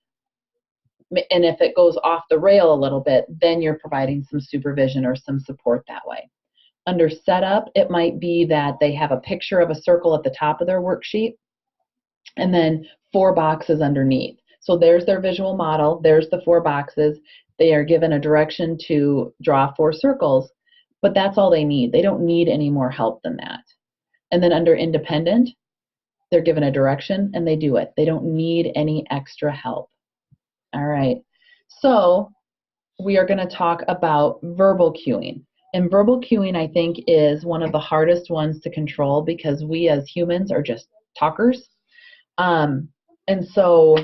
And if it goes off the rail a little bit, then you're providing some supervision or some support that way. Under setup, it might be that they have a picture of a circle at the top of their worksheet and then 4 boxes underneath. So there's their visual model, there's the 4 boxes. They are given a direction to draw 4 circles, but that's all they need. They don't need any more help than that. And then under independent, they're given a direction and they do it. They don't need any extra help. All right, so we are going to talk about verbal cueing. And verbal cueing, I think, is one of the hardest ones to control because we as humans are just talkers. And so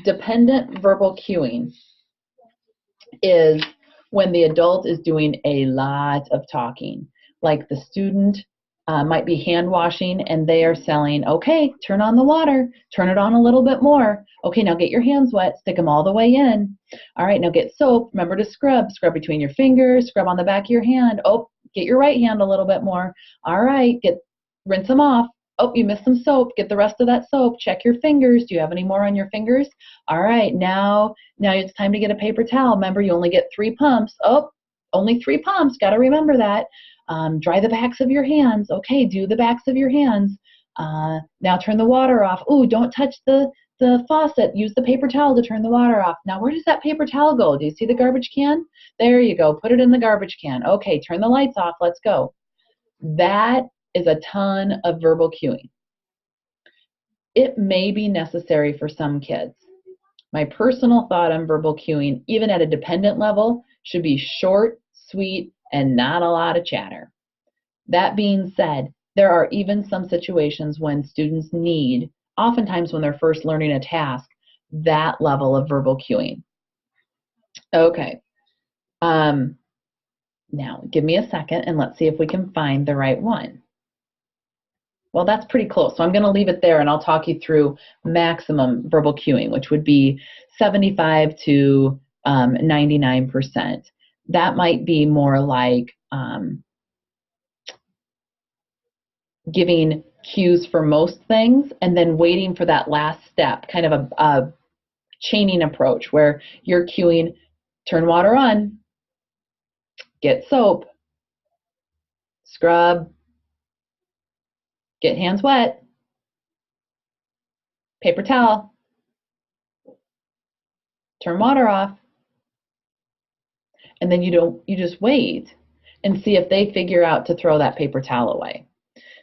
dependent verbal cueing is when the adult is doing a lot of talking. Like the student might be hand washing and they are saying, okay, turn on the water, turn it on a little bit more. Okay, now get your hands wet, stick them all the way in. All right, now get soap, remember to scrub between your fingers, scrub on the back of your hand. Oh, get your right hand a little bit more. All right, rinse them off. Oh, you missed some soap, get the rest of that soap. Check your fingers, do you have any more on your fingers? All right, now it's time to get a paper towel. Remember, you only get 3 pumps. Oh, only 3 pumps, gotta remember that. Dry the backs of your hands. Okay, do the backs of your hands. Now turn the water off. Ooh, don't touch the faucet. Use the paper towel to turn the water off. Now where does that paper towel go? Do you see the garbage can? There you go. Put it in the garbage can. Okay, turn the lights off. Let's go. That is a ton of verbal cueing. It may be necessary for some kids. My personal thought on verbal cueing, even at a dependent level, should be short, sweet, and not a lot of chatter. That being said, there are even some situations when students need, oftentimes when they're first learning a task, that level of verbal cueing. Okay. Now, give me a second and let's see if we can find the right one. Well, that's pretty close, so I'm going to leave it there and I'll talk you through maximum verbal cueing, which would be 75 to 99%. That might be more like giving cues for most things and then waiting for that last step, kind of a chaining approach where you're cueing, turn water on, get soap, scrub, get hands wet, paper towel, turn water off, and then you just wait and see if they figure out to throw that paper towel away.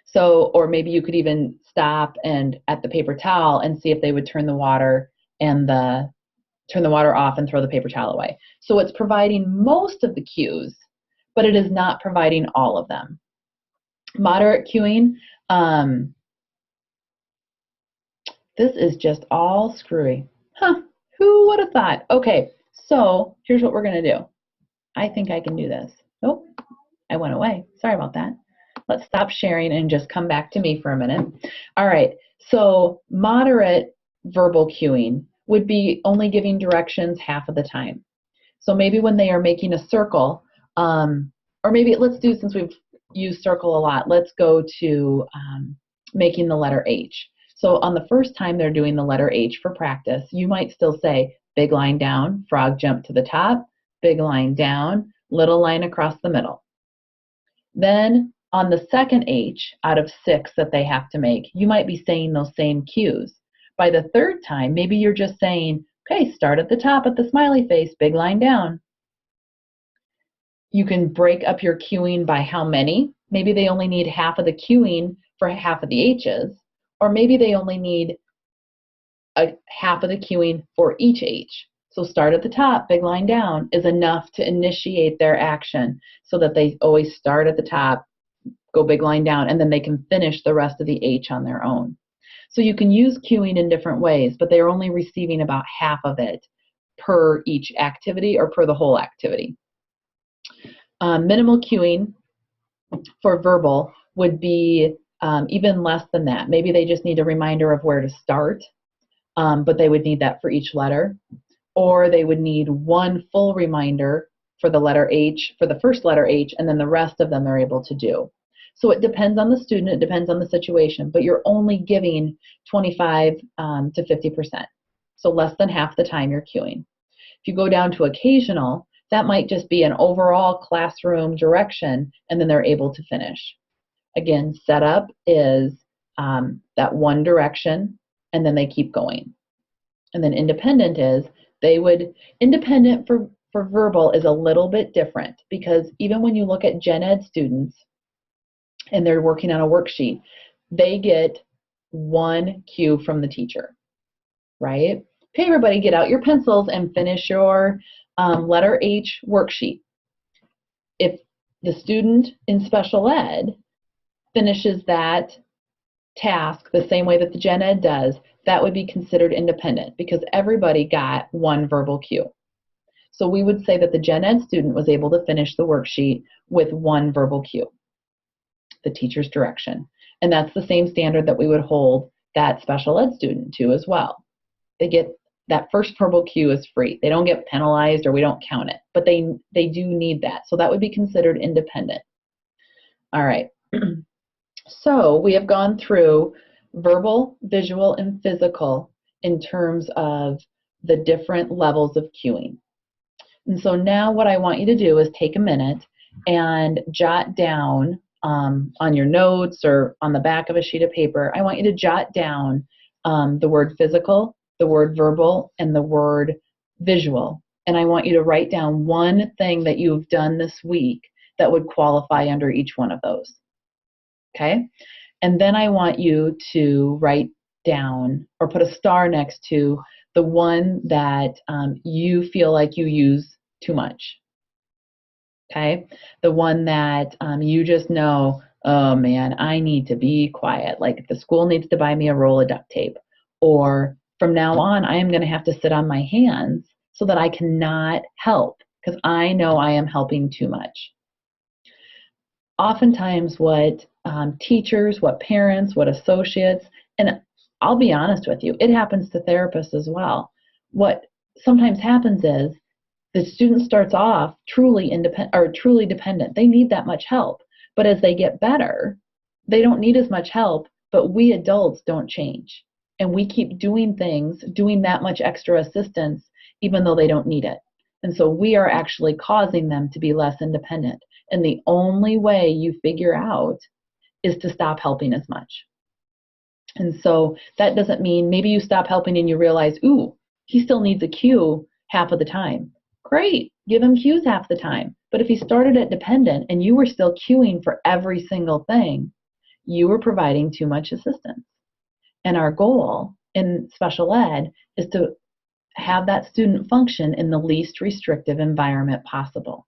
So, or maybe you could even stop and at the paper towel and see if they would turn the water and turn the water off and throw the paper towel away. So it's providing most of the cues, but it is not providing all of them. Moderate cueing, this is just all screwy. Huh, who would have thought? Okay, so here's what we're gonna do. I think I can do this. Nope, I went away. Sorry about that. Let's stop sharing and just come back to me for a minute. All right, so moderate verbal cueing would be only giving directions half of the time. So maybe when they are making a circle, or maybe let's do, since we've used circle a lot, let's go to making the letter H. So on the first time they're doing the letter H for practice, you might still say, big line down, frog jump to the top, big line down, little line across the middle. Then on the second H out of 6 that they have to make, you might be saying those same cues. By the third time, maybe you're just saying, okay, start at the top at the smiley face, big line down. You can break up your cueing by how many. Maybe they only need half of the cueing for half of the H's, or maybe they only need half of the cueing for each H. So start at the top, big line down is enough to initiate their action so that they always start at the top, go big line down, and then they can finish the rest of the H on their own. So you can use cueing in different ways, but they're only receiving about half of it per each activity or per the whole activity. Minimal cueing for verbal would be even less than that. Maybe they just need a reminder of where to start, but they would need that for each letter. Or they would need one full reminder for the letter H, for the first letter H, and then the rest of them they're able to do. So it depends on the student, it depends on the situation, but you're only giving 25 to 50%. So less than half the time you're cueing. If you go down to occasional, that might just be an overall classroom direction, and then they're able to finish. Again, setup is that one direction, and then they keep going. And then independent is, independent for verbal is a little bit different, because even when you look at gen ed students and they're working on a worksheet, they get one cue from the teacher, right? Okay, everybody get out your pencils and finish your letter H worksheet. If the student in special ed finishes that task the same way that the gen ed does, that would be considered independent because everybody got one verbal cue. So we would say that the gen ed student was able to finish the worksheet with one verbal cue, the teacher's direction. And that's the same standard that we would hold that special ed student to as well. They get that first verbal cue is free. They don't get penalized or we don't count it, but they do need that. So that would be considered independent. All right. So we have gone through verbal, visual, and physical in terms of the different levels of cueing. And so now what I want you to do is take a minute and jot down on your notes or on the back of a sheet of paper, I want you to jot down the word physical, the word verbal, and the word visual. And I want you to write down one thing that you've done this week that would qualify under each one of those. Okay? And then I want you to write down or put a star next to the one that you feel like you use too much. Okay? The one that you just know, oh man, I need to be quiet. Like the school needs to buy me a roll of duct tape. Or from now on, I am going to have to sit on my hands so that I cannot help because I know I am helping too much. Oftentimes what teachers, what parents, what associates, and I'll be honest with you, it happens to therapists as well. What sometimes happens is the student starts off truly independent or truly dependent. They need that much help. But as they get better, they don't need as much help, but we adults don't change. And we keep doing things, doing that much extra assistance, even though they don't need it. And so we are actually causing them to be less independent. And the only way you figure out is to stop helping as much. And so that doesn't mean maybe you stop helping and you realize, ooh, he still needs a cue half of the time. Great, give him cues half the time. But if he started at dependent and you were still cueing for every single thing, you were providing too much assistance. And our goal in special ed is to have that student function in the least restrictive environment possible.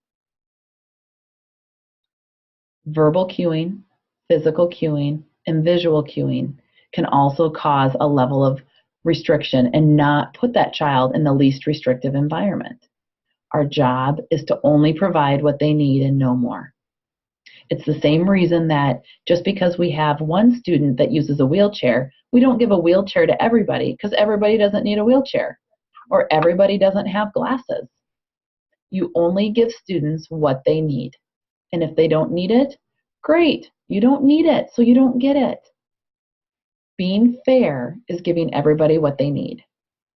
Verbal cueing, physical cueing, and visual cueing can also cause a level of restriction and not put that child in the least restrictive environment. Our job is to only provide what they need and no more. It's the same reason that just because we have one student that uses a wheelchair, we don't give a wheelchair to everybody, because everybody doesn't need a wheelchair or everybody doesn't have glasses. You only give students what they need. And if they don't need it, great, you don't need it, so you don't get it. Being fair is giving everybody what they need.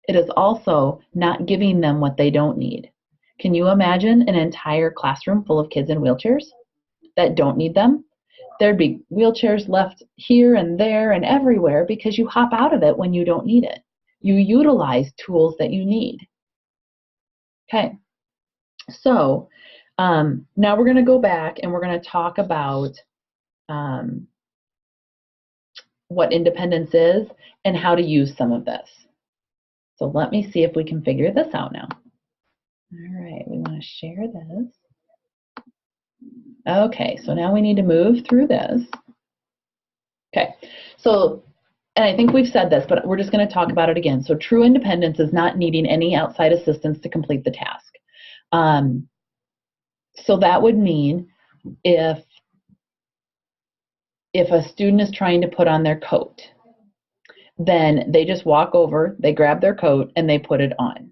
It is also not giving them what they don't need. Can you imagine an entire classroom full of kids in wheelchairs that don't need them? There'd be wheelchairs left here and there and everywhere because you hop out of it when you don't need it. You utilize tools that you need. Okay, so now we're going to go back and we're going to talk about what independence is and how to use some of this. So let me see if we can figure this out now. All right, we want to share this. Okay, so now we need to move through this. Okay, so, and I think we've said this, but we're just going to talk about it again. So true independence is not needing any outside assistance to complete the task. So that would mean if a student is trying to put on their coat, then they just walk over, they grab their coat, and they put it on.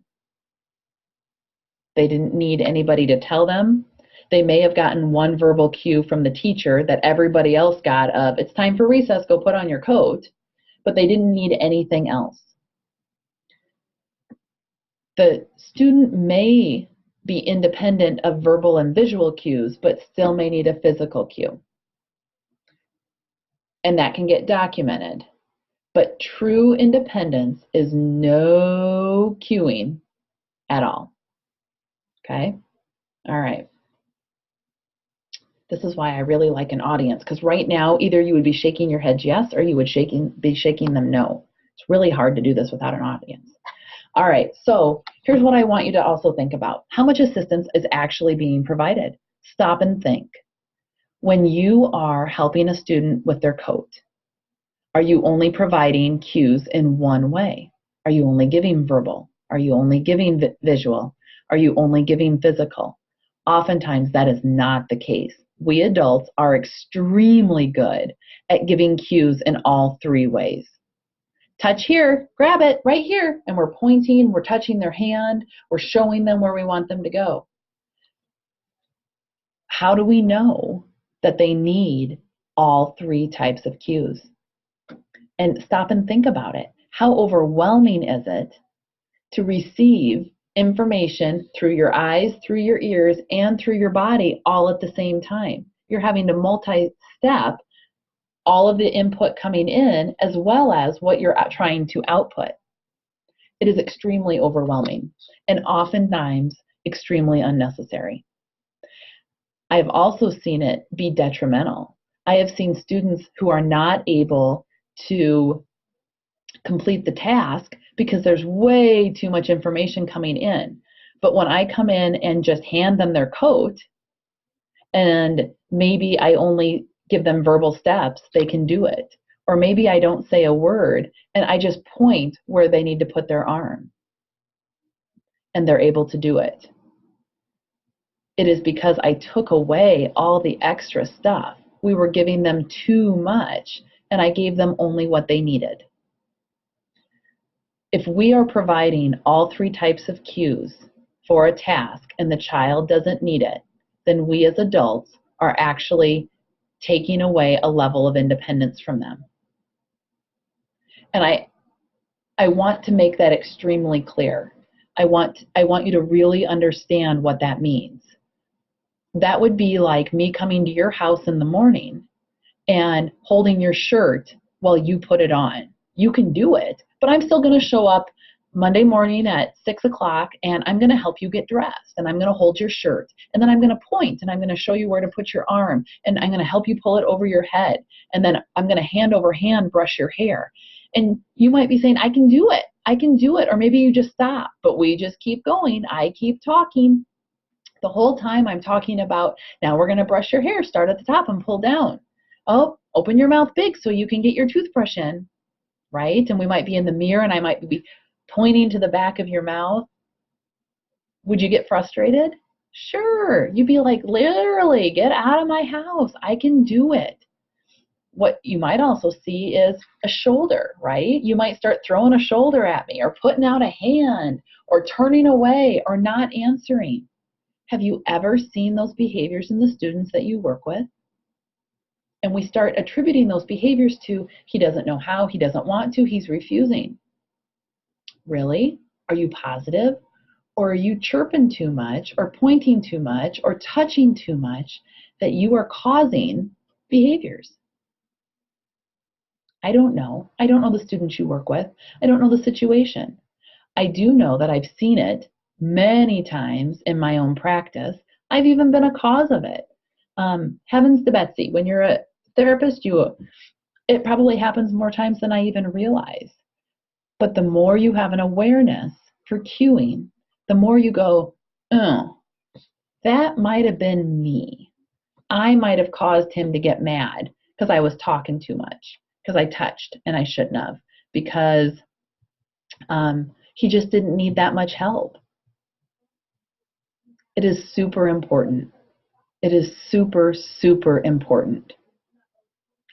They didn't need anybody to tell them. They may have gotten one verbal cue from the teacher that everybody else got of, it's time for recess, go put on your coat, but they didn't need anything else. The student may be independent of verbal and visual cues, but still may need a physical cue. And that can get documented. But true independence is no cueing at all. Okay? All right. This is why I really like an audience, because right now, either you would be shaking your heads yes, or you would be shaking them no. It's really hard to do this without an audience. All right, so here's what I want you to also think about. How much assistance is actually being provided? Stop and think. When you are helping a student with their coat, are you only providing cues in one way? Are you only giving verbal? Are you only giving visual? Are you only giving physical? Oftentimes that is not the case. We adults are extremely good at giving cues in all three ways. Touch here, grab it right here, and we're pointing, we're touching their hand, we're showing them where we want them to go. How do we know that they need all three types of cues? And stop and think about it. How overwhelming is it to receive information through your eyes, through your ears, and through your body all at the same time? You're having to multi-step all of the input coming in as well as what you're trying to output. It is extremely overwhelming and oftentimes extremely unnecessary. I have also seen it be detrimental. I have seen students who are not able to complete the task because there's way too much information coming in. But when I come in and just hand them their coat, and maybe I only give them verbal steps, they can do it. Or maybe I don't say a word and I just point where they need to put their arm, and they're able to do it. It is because I took away all the extra stuff. We were giving them too much, and I gave them only what they needed. If we are providing all three types of cues for a task and the child doesn't need it, then we as adults are actually taking away a level of independence from them. And I want to make that extremely clear. I want you to really understand what that means. That would be like me coming to your house in the morning and holding your shirt while you put it on. You can do it, but I'm still going to show up Monday morning at 6 o'clock and I'm going to help you get dressed, and I'm going to hold your shirt, and then I'm going to point and I'm going to show you where to put your arm, and I'm going to help you pull it over your head, and then I'm going to hand over hand brush your hair. And you might be saying, I can do it. I can do it. Or maybe you just stop, but we just keep going. I keep talking. The whole time I'm talking about, now we're going to brush your hair, start at the top and pull down. Oh, open your mouth big so you can get your toothbrush in, right? And we might be in the mirror and I might be pointing to the back of your mouth. Would you get frustrated? Sure. You'd be like, literally, get out of my house. I can do it. What you might also see is a shoulder, right? You might start throwing a shoulder at me or putting out a hand or turning away or not answering. Have you ever seen those behaviors in the students that you work with? And we start attributing those behaviors to, he doesn't know how, he doesn't want to, he's refusing. Really? Are you positive? Or are you chirping too much or pointing too much or touching too much that you are causing behaviors? I don't know. I don't know the students you work with. I don't know the situation. I do know that I've seen it many times in my own practice. I've even been a cause of it. Heavens to Betsy, when you're a therapist, it probably happens more times than I even realize. But the more you have an awareness for cueing, the more you go, oh, that might have been me. I might have caused him to get mad because I was talking too much, because I touched and I shouldn't have, because he just didn't need that much help. It is super important. It is super, super important.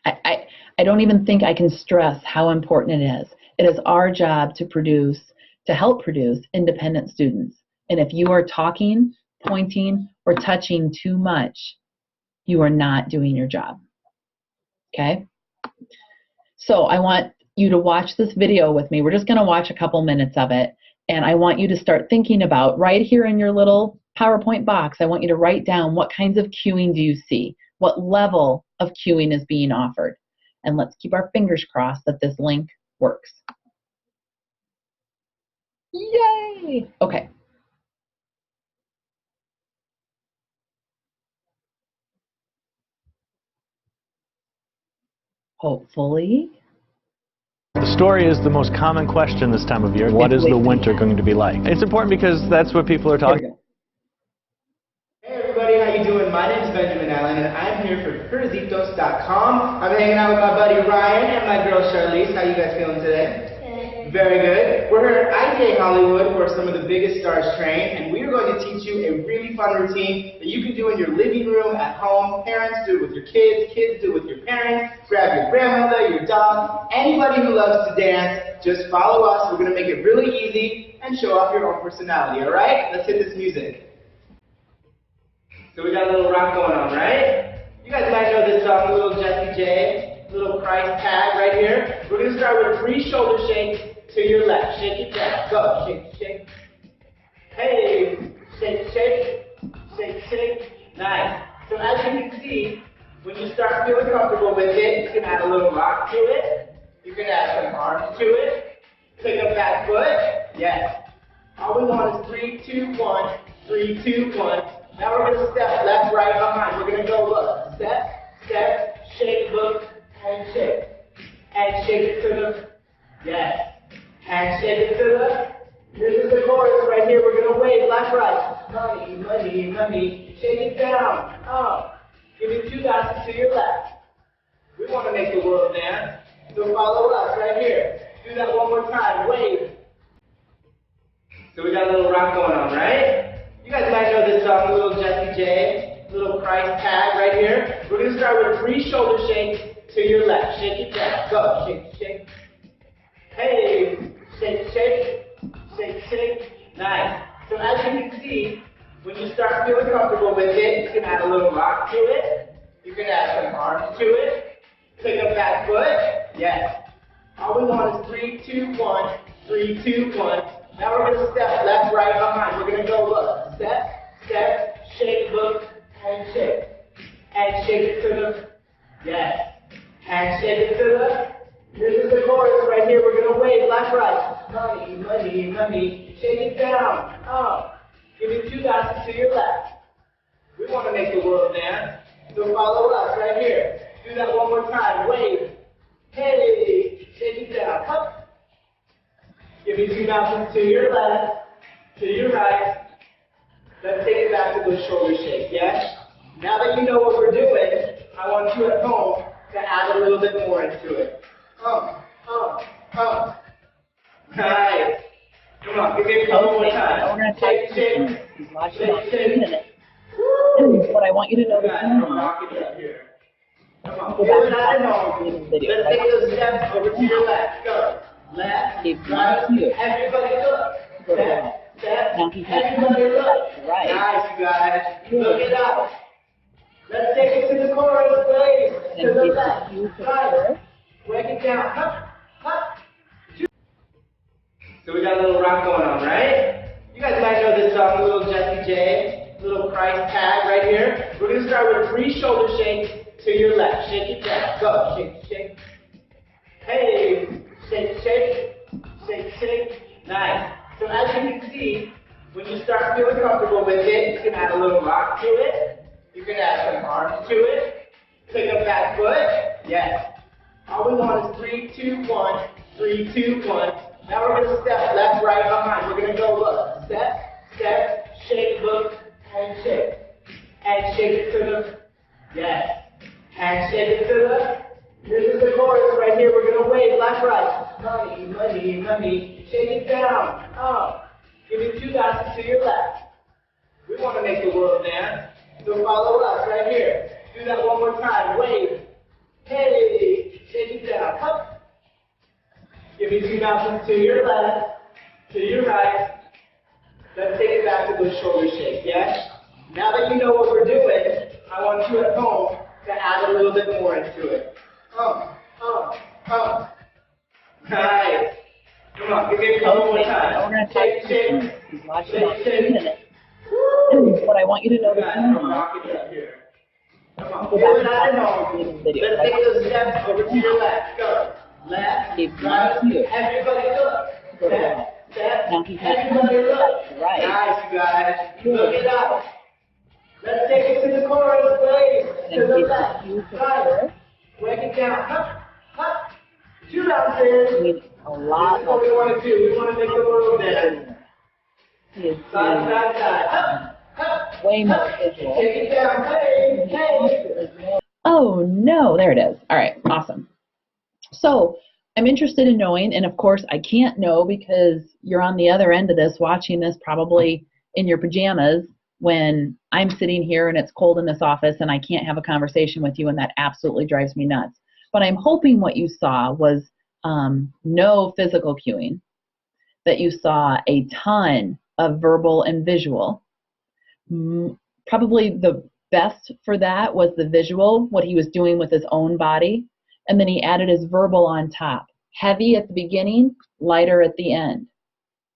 I don't even think I can stress how important it is. It is our job to help produce independent students. And if you are talking, pointing, or touching too much, you are not doing your job. Okay? So I want you to watch this video with me. We're just going to watch a couple minutes of it. And I want you to start thinking about, right here in your little PowerPoint box, I want you to write down what kinds of cueing do you see? What level of cueing is being offered? And let's keep our fingers crossed that this link works. Yay! Okay. Hopefully. The story is the most common question this time of year. What is the winter going to be like? It's important because that's what people are talking about. Hey everybody, how you doing? My name is Benjamin Allen and I'm here for Perzitos.com. I'm hanging out with my buddy Ryan and my girl Charlize. How you guys feeling today? Good. Very good. We're here at IDA Hollywood where some of the biggest stars train, and we are going to teach you a really fun routine that you can do in your living room, at home. Parents do it with your kids, kids do it with your parents. Grab your grandmother, your dog, anybody who loves to dance. Just follow us. We're going to make it really easy and show off your own personality, alright? Let's hit this music. So we got a little rock going on, right? You guys might know this song, Little Jessie J, little price tag right here. We're going to start with 3 shoulder shakes to your left. Shake it down. Go. Shake, shake. Hey. Shake, shake. Shake, shake. Nice. So as you can see, when you start feeling comfortable with it, you can add a little rock to it. You can add some arms to it. Pick up that foot. Yes. All we want is 3, 2, 1. 3, 2, 1. Now we're going to step left, right, behind. We're going to go look. Step, step, shake, look, and shake. And shake it to the, yes. And shake it to the, this is the chorus right here. We're going to wave left, right. Money, money, money. Shake it down, up. Give me 2 dots to your left. We want to make the world dance. So follow us right here. Do that one more time. Wave. So we got a little rock going on, right? You guys might know this song, Little Jessie J, little price tag right here. We're going to start with 3 shoulder shakes to your left. Shake it down. Go. Shake, shake. Hey. Shake, shake. Shake, shake. Nice. So as you can see, when you start feeling comfortable with it, you can add a little rock to it. You can add some arms to it. Pick up that foot. Yes. All we want is 3, 2, 1. 3, 2, 1. Now we're going to step left, right, behind. We're going to go look. Step, step, shake, look, and shake. And shake it to the, yes. And shake it to the, this is the chorus right here. We're going to wave left, right. Money, money, money. Shake it down, up. Give me 2 dots to your left. We want to make the world dance. So follow us right here. Do that one more time. Wave. Hey. Shake it down. Up. Give me 2 bounces to your left, to your right. Let's take it back to those shoulder shakes, yes? Now that you know what we're doing, I want you at home to add a little bit more into it. Nice. Come on, give me one more time. We're going to take shake. Watch it out for 2 minutes. What I want you to notice now. Come on, feel it out at home. Let's take those steps over to your left. Go. Left, right, everybody look. Step, everybody look. Right. Nice, you guys. Look it up. Let's take it to the chorus, please. To the left, right. Break it down. Hup, hup. So we got a little rock going on, right? You guys might know this song, little Jesse J, little price tag right here. We're going to start with 3 shoulder shakes to your left. Shake it down. Go. Shake, shake. Hey. Shake, shake. Shake, shake. Nice. So as you can see, when you start feeling comfortable with it, you can add a little rock to it. You can add some arms to it. Pick up that foot. Yes. All we want is 3, 2, 1. 3, 2, 1. Now we're going to step left, right, behind. We're going to go look. Step, step, shake, look, and shake. And shake it to the, yes. And shake it to the, this is the chorus right here. We're going to wave left, right. Money, money, money. Shake it down. Up. Give me 2 bounces to your left. We want to make the world dance. So follow us right here. Do that one more time. Wave. Hey. Shake it down. Up. Give me 2 bounces to your left, to your right. Let's take it back to those shoulder shakes, yes? Now that you know what we're doing, I want you at home to add a little bit more into it. Nice. Come on, give me one more time. We're going to take shake. Watch it out for 2 minutes. What I want you to notice now. Come on, feel it out at home. Let's take those steps over to your left. Go. Left, right, everybody look. Step, step, everybody look. Right. Nice, you guys. Look it up. Let's take it to the chorus, please. To the left, right. Break it down. Hup, hup. 2 bounces. A lot. This is what we want to do. We want to make the world dance. Side, side, side. Hup, hup. Way more visual. Take it down. Hey, hey. Oh, no. There it is. All right. Awesome. So I'm interested in knowing, and of course I can't know because you're on the other end of this, watching this probably in your pajamas when I'm sitting here and it's cold in this office and I can't have a conversation with you, and that absolutely drives me nuts. But I'm hoping what you saw was no physical cueing, that you saw a ton of verbal and visual. Probably the best for that was the visual, what he was doing with his own body. And then he added his verbal on top. Heavy at the beginning, lighter at the end.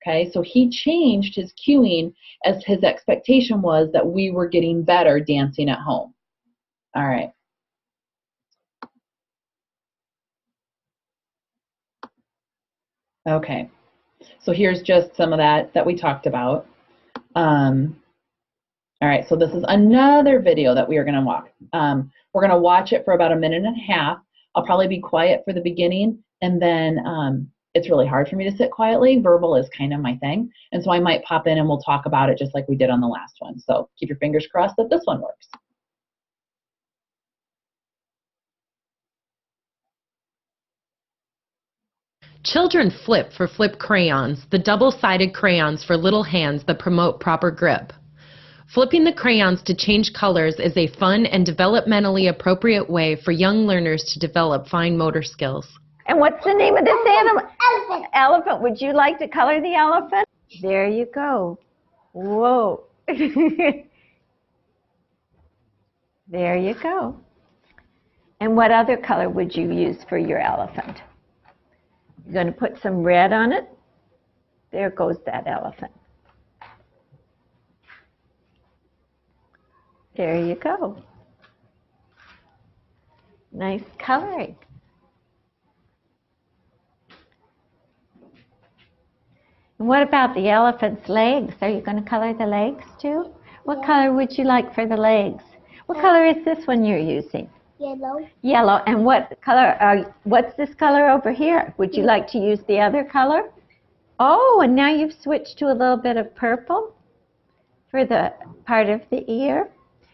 Okay, so he changed his cueing as his expectation was that we were getting better dancing at home. All right. Okay, so here's just some of that we talked about. All right, so this is another video that we are going to watch. We're going to watch it for about 1.5 minutes. I'll probably be quiet for the beginning, and then it's really hard for me to sit quietly. Verbal is kind of my thing, and so I might pop in and we'll talk about it just like we did on the last one. So keep your fingers crossed that this one works. Children flip for flip crayons, the double-sided crayons for little hands that promote proper grip. Flipping the crayons to change colors is a fun and developmentally appropriate way for young learners to develop fine motor skills. And what's the name of this animal? Elephant. Elephant. Would you like to color the elephant? There you go. Whoa. There you go. And what other color would you use for your elephant? You're going to put some red on it. There goes that elephant. There you go. Nice coloring. And what about the elephant's legs? Are you going to color the legs too? What color would you like for the legs? What color is this one you're using? Yellow. Yellow. And what color? What's this color over here? Would you like to use the other color? Oh, and now you've switched to a little bit of purple for the part of the ear.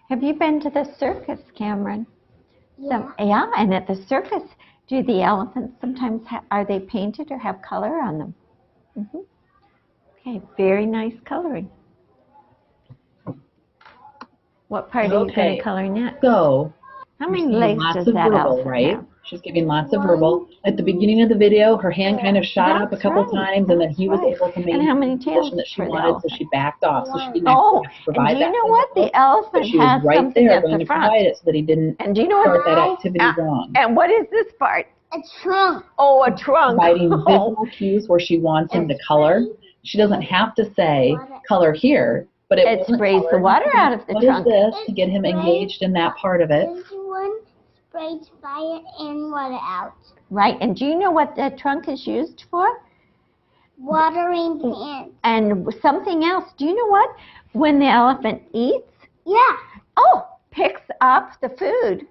Have you been to the circus, Cameron? Yeah. Yeah, and at the circus, do the elephants sometimes, are they painted or have color on them? Mm-hmm. Okay, very nice coloring. What part are you going to color next? So, how you're many seeing legs lots does of that verbal, elephant right? have? She's giving lots of verbal. At the beginning of the video, her hand kind of shot up a couple times, and then he was able to And how many maintain the tails position that she for the wanted, so elephant? she backed off, so she didn't Oh, actually have to and provide do you that know kind what? of The verbal, but elephant she was has right something there at going the to front. provide it so that he didn't And do you know what start that activity wrong. And what is this part? A trunk. Oh, a trunk. Providing Oh. visual cues where she wants him to color. She doesn't have to say, color here, but it wasn't sprays the colored. water out of the What trunk. is this? To get him engaged in that part of it. This one sprays fire and water out. Right, and do you know what that trunk is used for? Watering plants. And something else, do you know what? When the elephant eats, picks up the food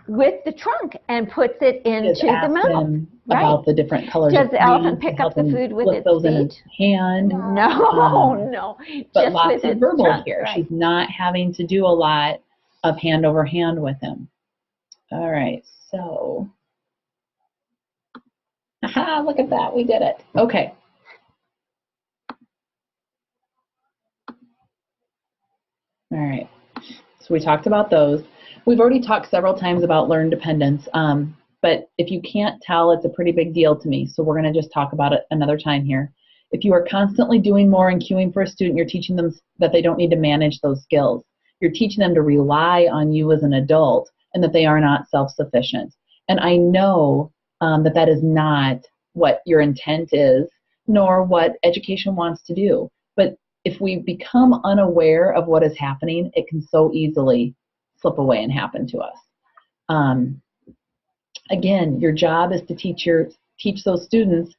with the trunk and puts it into the mouth. About the different colors. Does the elephant pick up the food with its those in feet? his hand. No. But Just lots with of its verbal trunk, here. right. She's not having to do a lot of hand over hand with him. All right, so. Aha, look at that, we did it. Okay. All right, so we talked about those. We've already talked several times about learned dependence, but if you can't tell, it's a pretty big deal to me, so we're going to just talk about it another time here. If you are constantly doing more and cueing for a student, you're teaching them that they don't need to manage those skills. You're teaching them to rely on you as an adult and that they are not self-sufficient. And I know that that is not what your intent is, nor what education wants to do. But if we become unaware of what is happening, it can so easily slip away and happen to us. Again, your job is to teach those students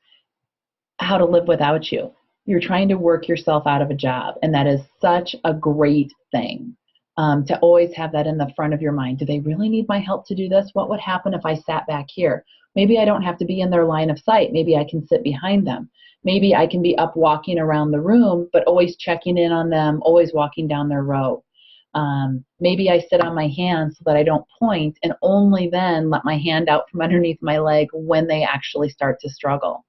how to live without you. You're trying to work yourself out of a job, and that is such a great thing. To always have that in the front of your mind. Do they really need my help to do this? What would happen if I sat back here? Maybe I don't have to be in their line of sight. Maybe I can sit behind them. Maybe I can be up walking around the room, but always checking in on them, always walking down their row. Maybe I sit on my hands so that I don't point and only then let my hand out from underneath my leg when they actually start to struggle.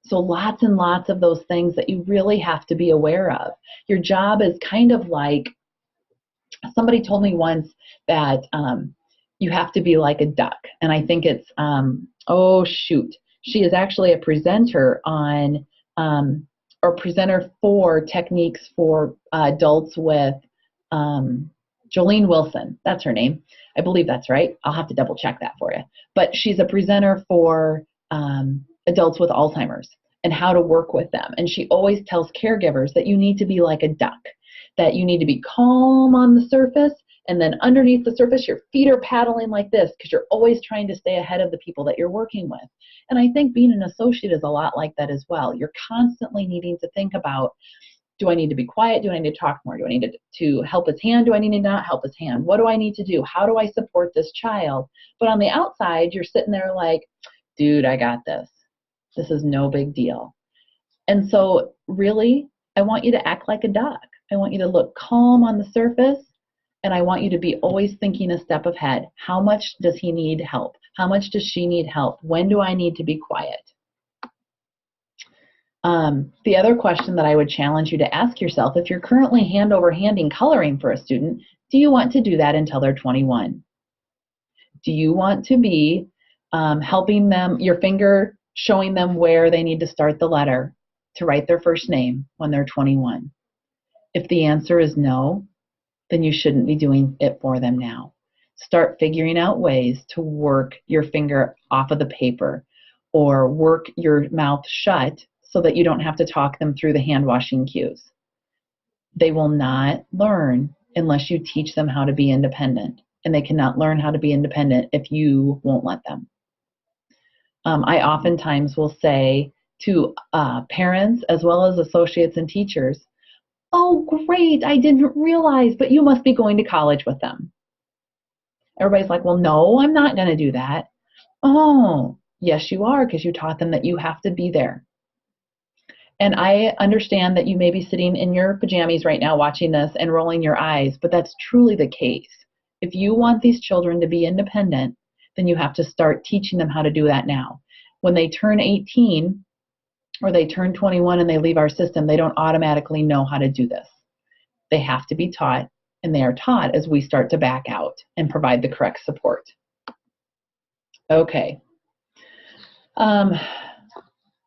So lots and lots of those things that you really have to be aware of. Your job is kind of like, somebody told me once that you have to be like a duck. And I think it's, she is actually a presenter on, or presenter for techniques for adults with Jolene Wilson. That's her name. I believe that's right. I'll have to double check that for you. But she's a presenter for adults with Alzheimer's and how to work with them. And she always tells caregivers that you need to be like a duck, that you need to be calm on the surface, and then underneath the surface, your feet are paddling like this because you're always trying to stay ahead of the people that you're working with. And I think being an associate is a lot like that as well. You're constantly needing to think about, do I need to be quiet? Do I need to talk more? Do I need to help his hand? Do I need to not help his hand? What do I need to do? How do I support this child? But on the outside, you're sitting there like, dude, I got this. This is no big deal. And so really, I want you to act like a duck. I want you to look calm on the surface, and I want you to be always thinking a step ahead. How much does he need help? How much does she need help? When do I need to be quiet? The other question that I would challenge you to ask yourself, if you're currently hand over handing coloring for a student, do you want to do that until they're 21? Do you want to be helping them, your finger showing them where they need to start the letter to write their first name when they're 21? If the answer is no, then you shouldn't be doing it for them now. Start figuring out ways to work your finger off of the paper or work your mouth shut so that you don't have to talk them through the hand washing cues. They will not learn unless you teach them how to be independent, and they cannot learn how to be independent if you won't let them. I oftentimes will say to parents as well as associates and teachers, oh, great, I didn't realize, but you must be going to college with them. Everybody's like, well, no, I'm not going to do that. Oh, yes, you are, because you taught them that you have to be there. And I understand that you may be sitting in your pajamas right now watching this and rolling your eyes, but that's truly the case. If you want these children to be independent, then you have to start teaching them how to do that now. When they turn 18 or they turn 21 and they leave our system, they don't automatically know how to do this. They have to be taught, and they are taught as we start to back out and provide the correct support. Okay.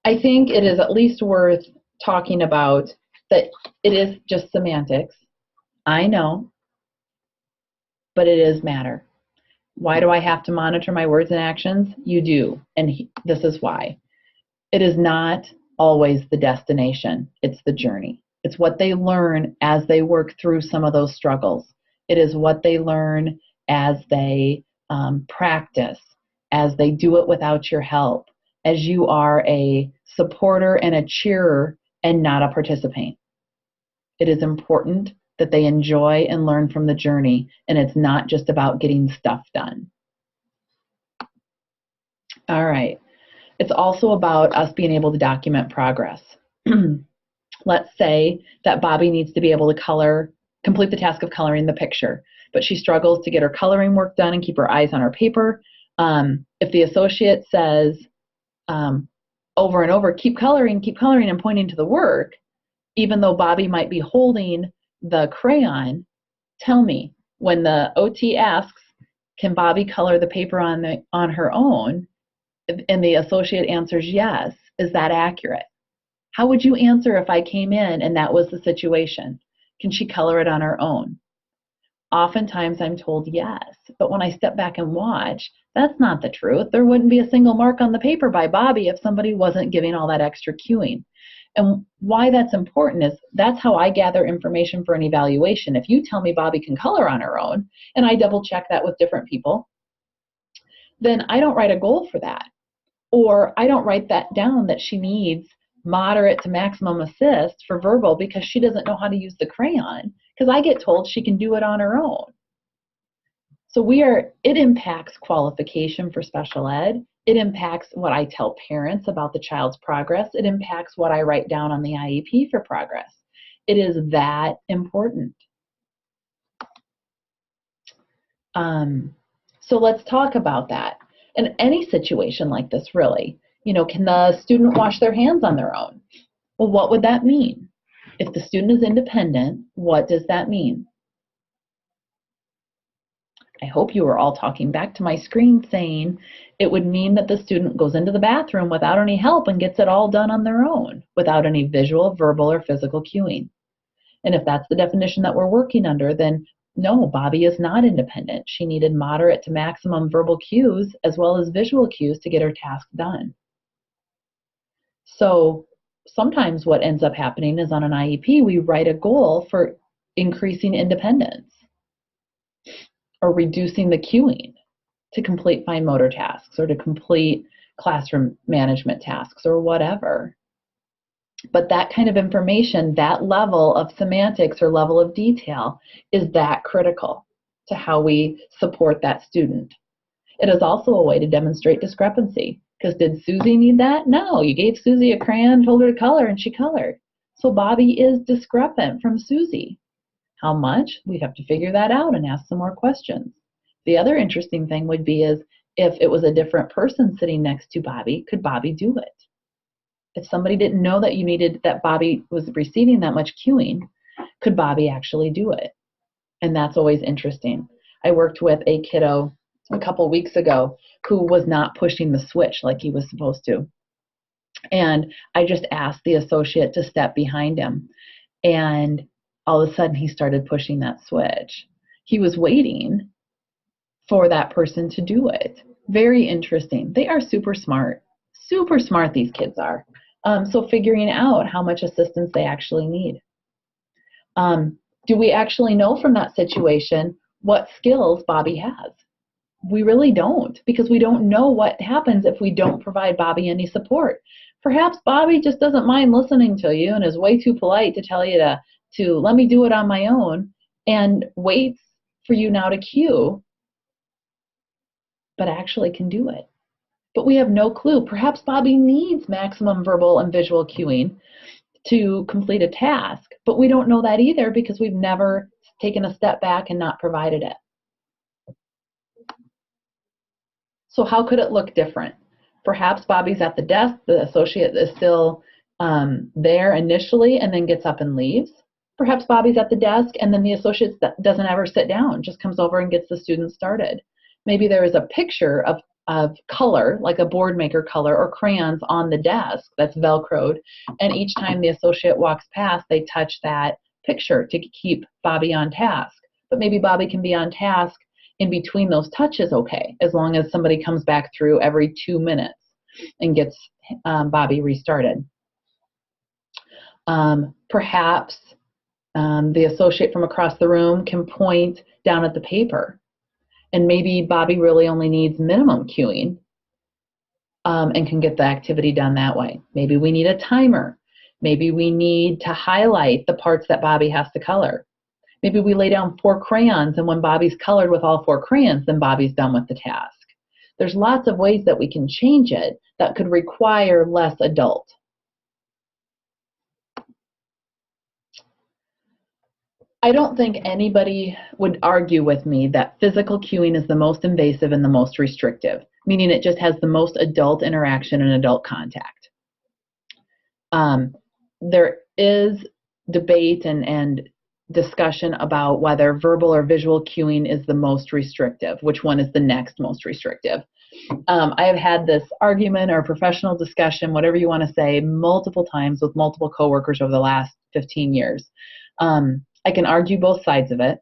I think it is at least worth talking about that it is just semantics. I know, but it is matter. Why do I have to monitor my words and actions? You do, and this is why. It is not always the destination, it's the journey. It's what they learn as they work through some of those struggles. It is what they learn as they practice, as they do it without your help, as you are a supporter and a cheerer and not a participant. It is important that they enjoy and learn from the journey, and it's not just about getting stuff done. All right. It's also about us being able to document progress. Let's say that Bobby needs to be able to complete the task of coloring the picture, but she struggles to get her coloring work done and keep her eyes on her paper. If the associate says over and over, keep coloring, and pointing to the work, even though Bobby might be holding the crayon, tell me, when the OT asks, can Bobby color the paper on her own, and the associate answers yes, is that accurate? How would you answer if I came in and that was the situation? Can she color it on her own? Oftentimes I'm told yes, but when I step back and watch, that's not the truth. There wouldn't be a single mark on the paper by Bobby if somebody wasn't giving all that extra cueing. And why that's important is that's how I gather information for an evaluation. If you tell me Bobby can color on her own, and I double check that with different people, then I don't write a goal for that. Or I don't write that down that she needs moderate to maximum assist for verbal because she doesn't know how to use the crayon, because I get told she can do it on her own. So it impacts qualification for special ed. It impacts what I tell parents about the child's progress. It impacts what I write down on the IEP for progress. It is that important. So let's talk about that. In any situation like this, really, can the student wash their hands on their own? Well, what would that mean? If the student is independent, what does that mean? I hope you are all talking back to my screen saying it would mean that the student goes into the bathroom without any help and gets it all done on their own, without any visual, verbal, or physical cueing. And if that's the definition that we're working under, then no, Bobby is not independent. She needed moderate to maximum verbal cues as well as visual cues to get her task done. So sometimes what ends up happening is on an IEP, we write a goal for increasing independence or reducing the cueing to complete fine motor tasks or to complete classroom management tasks or whatever. But that kind of information, that level of semantics or level of detail is that critical to how we support that student. It is also a way to demonstrate discrepancy. Because did Susie need that? No, you gave Susie a crayon, told her to color, and she colored. So Bobby is discrepant from Susie. How much? We'd have to figure that out and ask some more questions. The other interesting thing would be is if it was a different person sitting next to Bobby, could Bobby do it? If somebody didn't know that Bobby was receiving that much cueing, could Bobby actually do it? And that's always interesting. I worked with a kiddo a couple weeks ago who was not pushing the switch like he was supposed to. And I just asked the associate to step behind him. And all of a sudden he started pushing that switch. He was waiting for that person to do it. Very interesting. They are super smart, these kids are. So figuring out how much assistance they actually need. Do we actually know from that situation what skills Bobby has? We really don't, because we don't know what happens if we don't provide Bobby any support. Perhaps Bobby just doesn't mind listening to you and is way too polite to tell you to let me do it on my own and waits for you now to cue, but actually can do it. But we have no clue. Perhaps Bobby needs maximum verbal and visual cueing, to complete a task, but we don't know that either because we've never taken a step back and not provided it. So how could it look different? Perhaps Bobby's at the desk, the associate is still there initially and then gets up and leaves. Perhaps Bobby's at the desk and then the associate doesn't ever sit down, just comes over and gets the student started. Maybe there is a picture of color, like a board maker color or crayons on the desk that's Velcroed, and each time the associate walks past, they touch that picture to keep Bobby on task. But maybe Bobby can be on task in between those touches, okay, as long as somebody comes back through every 2 minutes and gets Bobby restarted. Perhaps the associate from across the room can point down at the paper, and maybe Bobby really only needs minimum cueing and can get the activity done that way. Maybe we need a timer. Maybe we need to highlight the parts that Bobby has to color. Maybe we lay down 4 crayons, and when Bobby's colored with all 4 crayons, then Bobby's done with the task. There's lots of ways that we can change it that could require less adult. I don't think anybody would argue with me that physical cueing is the most invasive and the most restrictive, meaning it just has the most adult interaction and adult contact. There is debate and discussion about whether verbal or visual cueing is the most restrictive, which one is the next most restrictive. I have had this argument or professional discussion, whatever you want to say, multiple times with multiple coworkers over the last 15 years. I can argue both sides of it,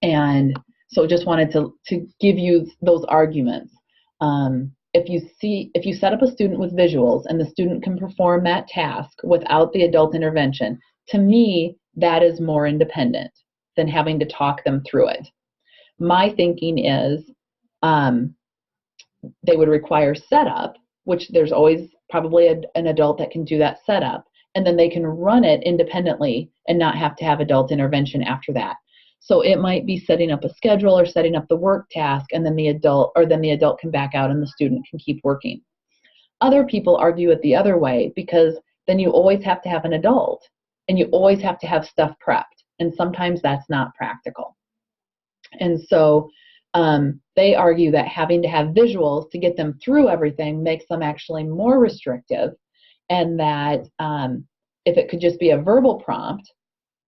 and so just wanted to give you those arguments. If you set up a student with visuals and the student can perform that task without the adult intervention, to me, that is more independent than having to talk them through it. My thinking is they would require setup, which there's always probably an adult that can do that setup, and then they can run it independently and not have to have adult intervention after that. So it might be setting up a schedule or setting up the work task, and then the adult can back out and the student can keep working. Other people argue it the other way, because then you always have to have an adult and you always have to have stuff prepped, and sometimes that's not practical. And so they argue that having to have visuals to get them through everything makes them actually more restrictive, and that if it could just be a verbal prompt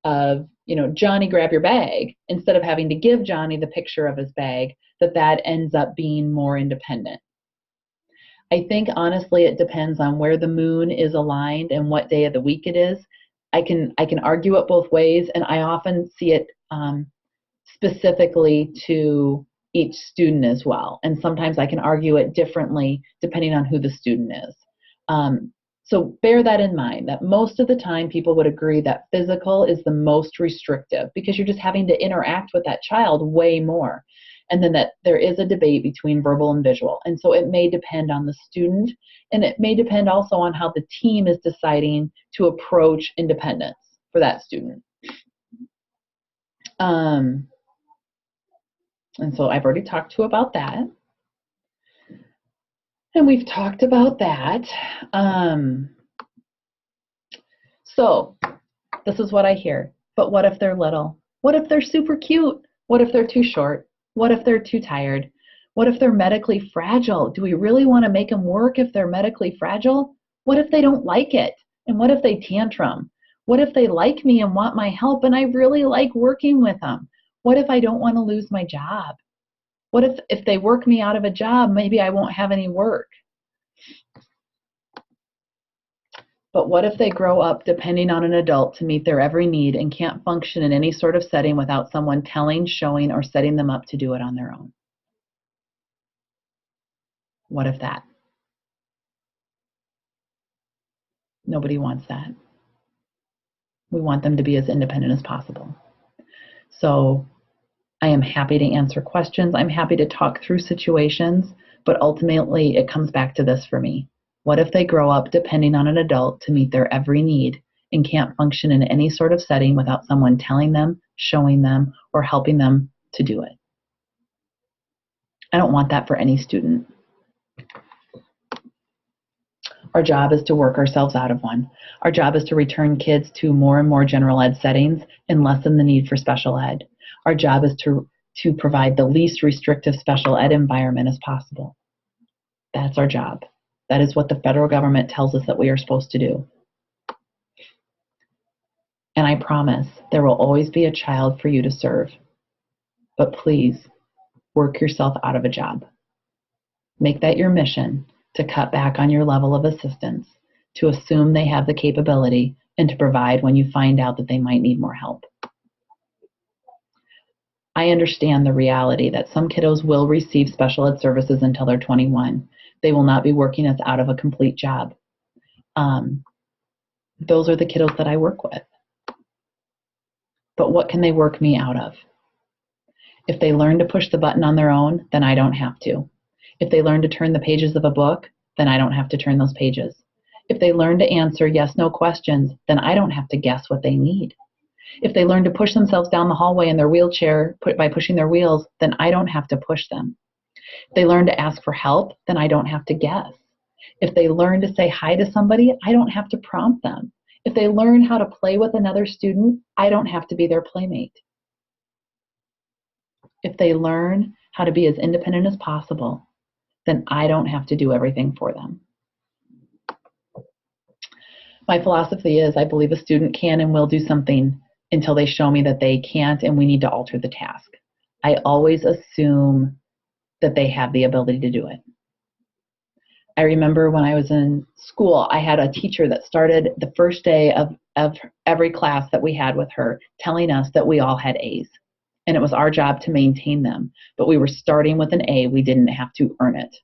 of, Johnny, grab your bag, instead of having to give Johnny the picture of his bag, that ends up being more independent. I think, honestly, it depends on where the moon is aligned and what day of the week it is. I can argue it both ways, and I often see it specifically to each student as well. And sometimes I can argue it differently depending on who the student is. So bear that in mind, that most of the time people would agree that physical is the most restrictive because you're just having to interact with that child way more. And then that there is a debate between verbal and visual. And so it may depend on the student, and it may depend also on how the team is deciding to approach independence for that student. And so I've already talked to you about that. And we've talked about that. So this is what I hear. But what if they're little? What if they're super cute? What if they're too short? What if they're too tired? What if they're medically fragile? Do we really want to make them work if they're medically fragile? What if they don't like it? And what if they tantrum? What if they like me and want my help and I really like working with them? What if I don't want to lose my job? What if they work me out of a job, maybe I won't have any work? But what if they grow up depending on an adult to meet their every need and can't function in any sort of setting without someone telling, showing, or setting them up to do it on their own? What if that? Nobody wants that. We want them to be as independent as possible. So I am happy to answer questions. I'm happy to talk through situations, but ultimately it comes back to this for me. What if they grow up depending on an adult to meet their every need and can't function in any sort of setting without someone telling them, showing them, or helping them to do it? I don't want that for any student. Our job is to work ourselves out of one. Our job is to return kids to more and more general ed settings and lessen the need for special ed. Our job is to provide the least restrictive special ed environment as possible. That's our job. That is what the federal government tells us that we are supposed to do. And I promise there will always be a child for you to serve. But please, work yourself out of a job. Make that your mission, to cut back on your level of assistance, to assume they have the capability, and to provide when you find out that they might need more help. I understand the reality that some kiddos will receive special ed services until they're 21. They will not be working us out of a complete job. Those are the kiddos that I work with. But what can they work me out of? If they learn to push the button on their own, then I don't have to. If they learn to turn the pages of a book, then I don't have to turn those pages. If they learn to answer yes/no questions, then I don't have to guess what they need. If they learn to push themselves down the hallway in their wheelchair by pushing their wheels, then I don't have to push them. If they learn to ask for help, then I don't have to guess. If they learn to say hi to somebody, I don't have to prompt them. If they learn how to play with another student, I don't have to be their playmate. If they learn how to be as independent as possible, then I don't have to do everything for them. My philosophy is I believe a student can and will do something until they show me that they can't and we need to alter the task. I always assume that they have the ability to do it. I remember when I was in school, I had a teacher that started the first day of every class that we had with her telling us that we all had A's. And it was our job to maintain them. But we were starting with an A. We didn't have to earn it.